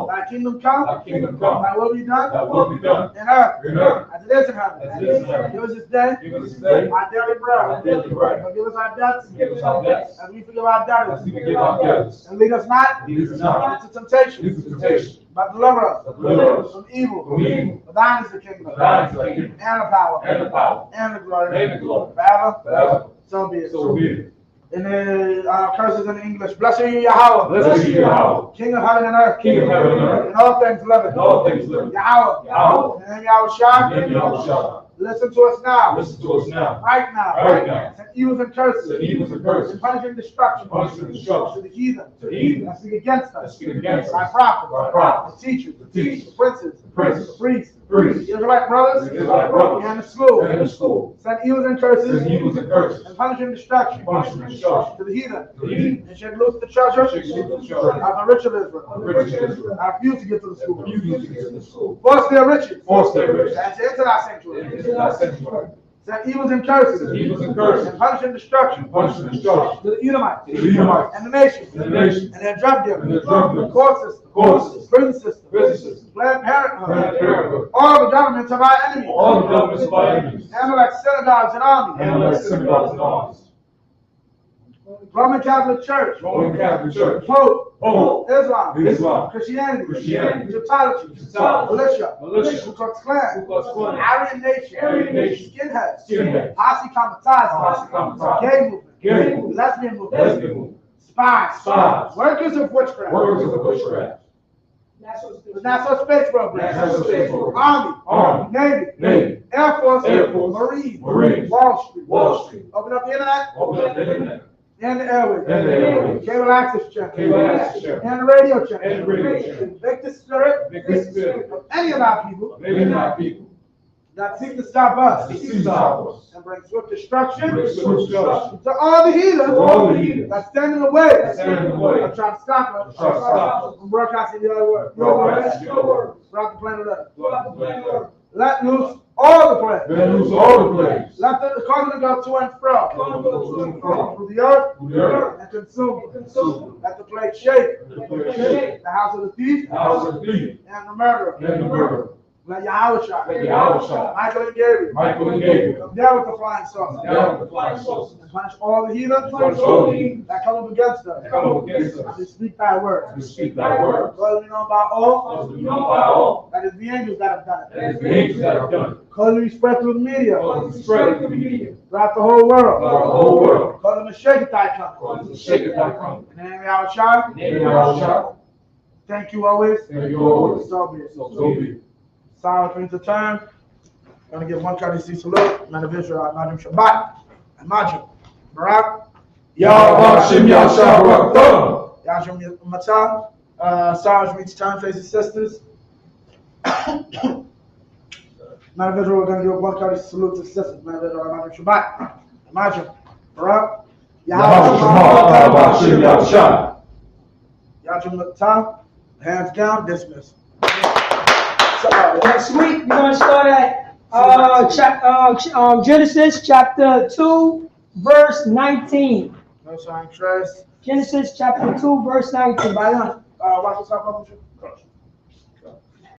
thy kingdom come, thy will be done, in earth, as it is in heaven. Give us this day our daily bread. Forgive us our debts, as we forgive our debtors. And lead us not into temptation, but deliver us from evil. For thine is the kingdom, and the power, and the glory, forever. So be it. And the curses in English. Blessed are you, Yahweh. King of heaven and earth. And all things living. Yahweh. And then Yahweh. Listen to us now. Right now. Send evils and curses. And punishing destruction. To the heathen. That speak against us. Thy prophets. The teachers. The princes. The priests. The Israelite brothers. And the school. Send evils and curses. And punishing destruction. To the heathen. And shed loose the treasure of the rich of Israel. I refuse to get to the school. Force their riches. And to enter thy sanctuary. Send evils and curses. And punishing destruction. To the Edomites. And the nations. And their drug dealers. Court systems. Prison systems. Planned Parenthood. All the governments of our enemies. Amalek synagogues and armies. Roman Catholic Church. Pope. Islam. Christianity. Egyptology. Militia. Ku Klux Klan. Aryan Nation. Skinheads. Posse Comitatus. Gay movement. Lesbian movement. Spies. Workers of witchcraft. National Space Program. Army. Navy. Air Force. Marine. Wall Street. Open up the internet. And the airways. Cable access channel. And the radio channel. Convict the spirit of any of our people that seek to stop us. And bring swift destruction to all the heathens that stand in the way of trying to stop us from broadcasting your word throughout the planet Earth. Let loose all the plagues. Let the cause them to go to and fro through the earth and consume. Let the plague shake the house of the thief and the murderer. Let Yahweh shine. Let Yahweh shine. Michael and Gabriel. Michael and Gabriel. Come down with the flying saucers. Down with the flying saucers. And punish all the heathens. Punish all the heathens. That come up against us. That come up against us. We speak thy word. We speak thy word. Because we know by all. Because we know by all. That is the angels that have done it. That is the angels that have done it. Because we spread through the media. Because we spread through the media. Throughout the whole world. Throughout the whole world. Because of the shake thy come. Because of the shake thy come. In the name of Yahweh Shai. In the name of Yahweh Shai. Thank you always. Thank you always. So be it. So be it. Silence brings the time. I'm going to give one courtesy salute. Man of Israel, Imagine Shabbat. Imagine. Barak. Yahweh Shem Yahshua Barak. Yahshua Matzah. Silence brings the time, faces sisters. Man of Israel, we're going to give one courtesy salute to sisters. Man of Israel, Imagine Shabbat. Imagine. Barak. Yahweh Shem Yahshua. Yahshua Matzah. Hands down, dismiss. Next week, we're going to start at Genesis chapter 2, verse 19. No sign, stress. Genesis chapter 2, verse 19. Watch what's up,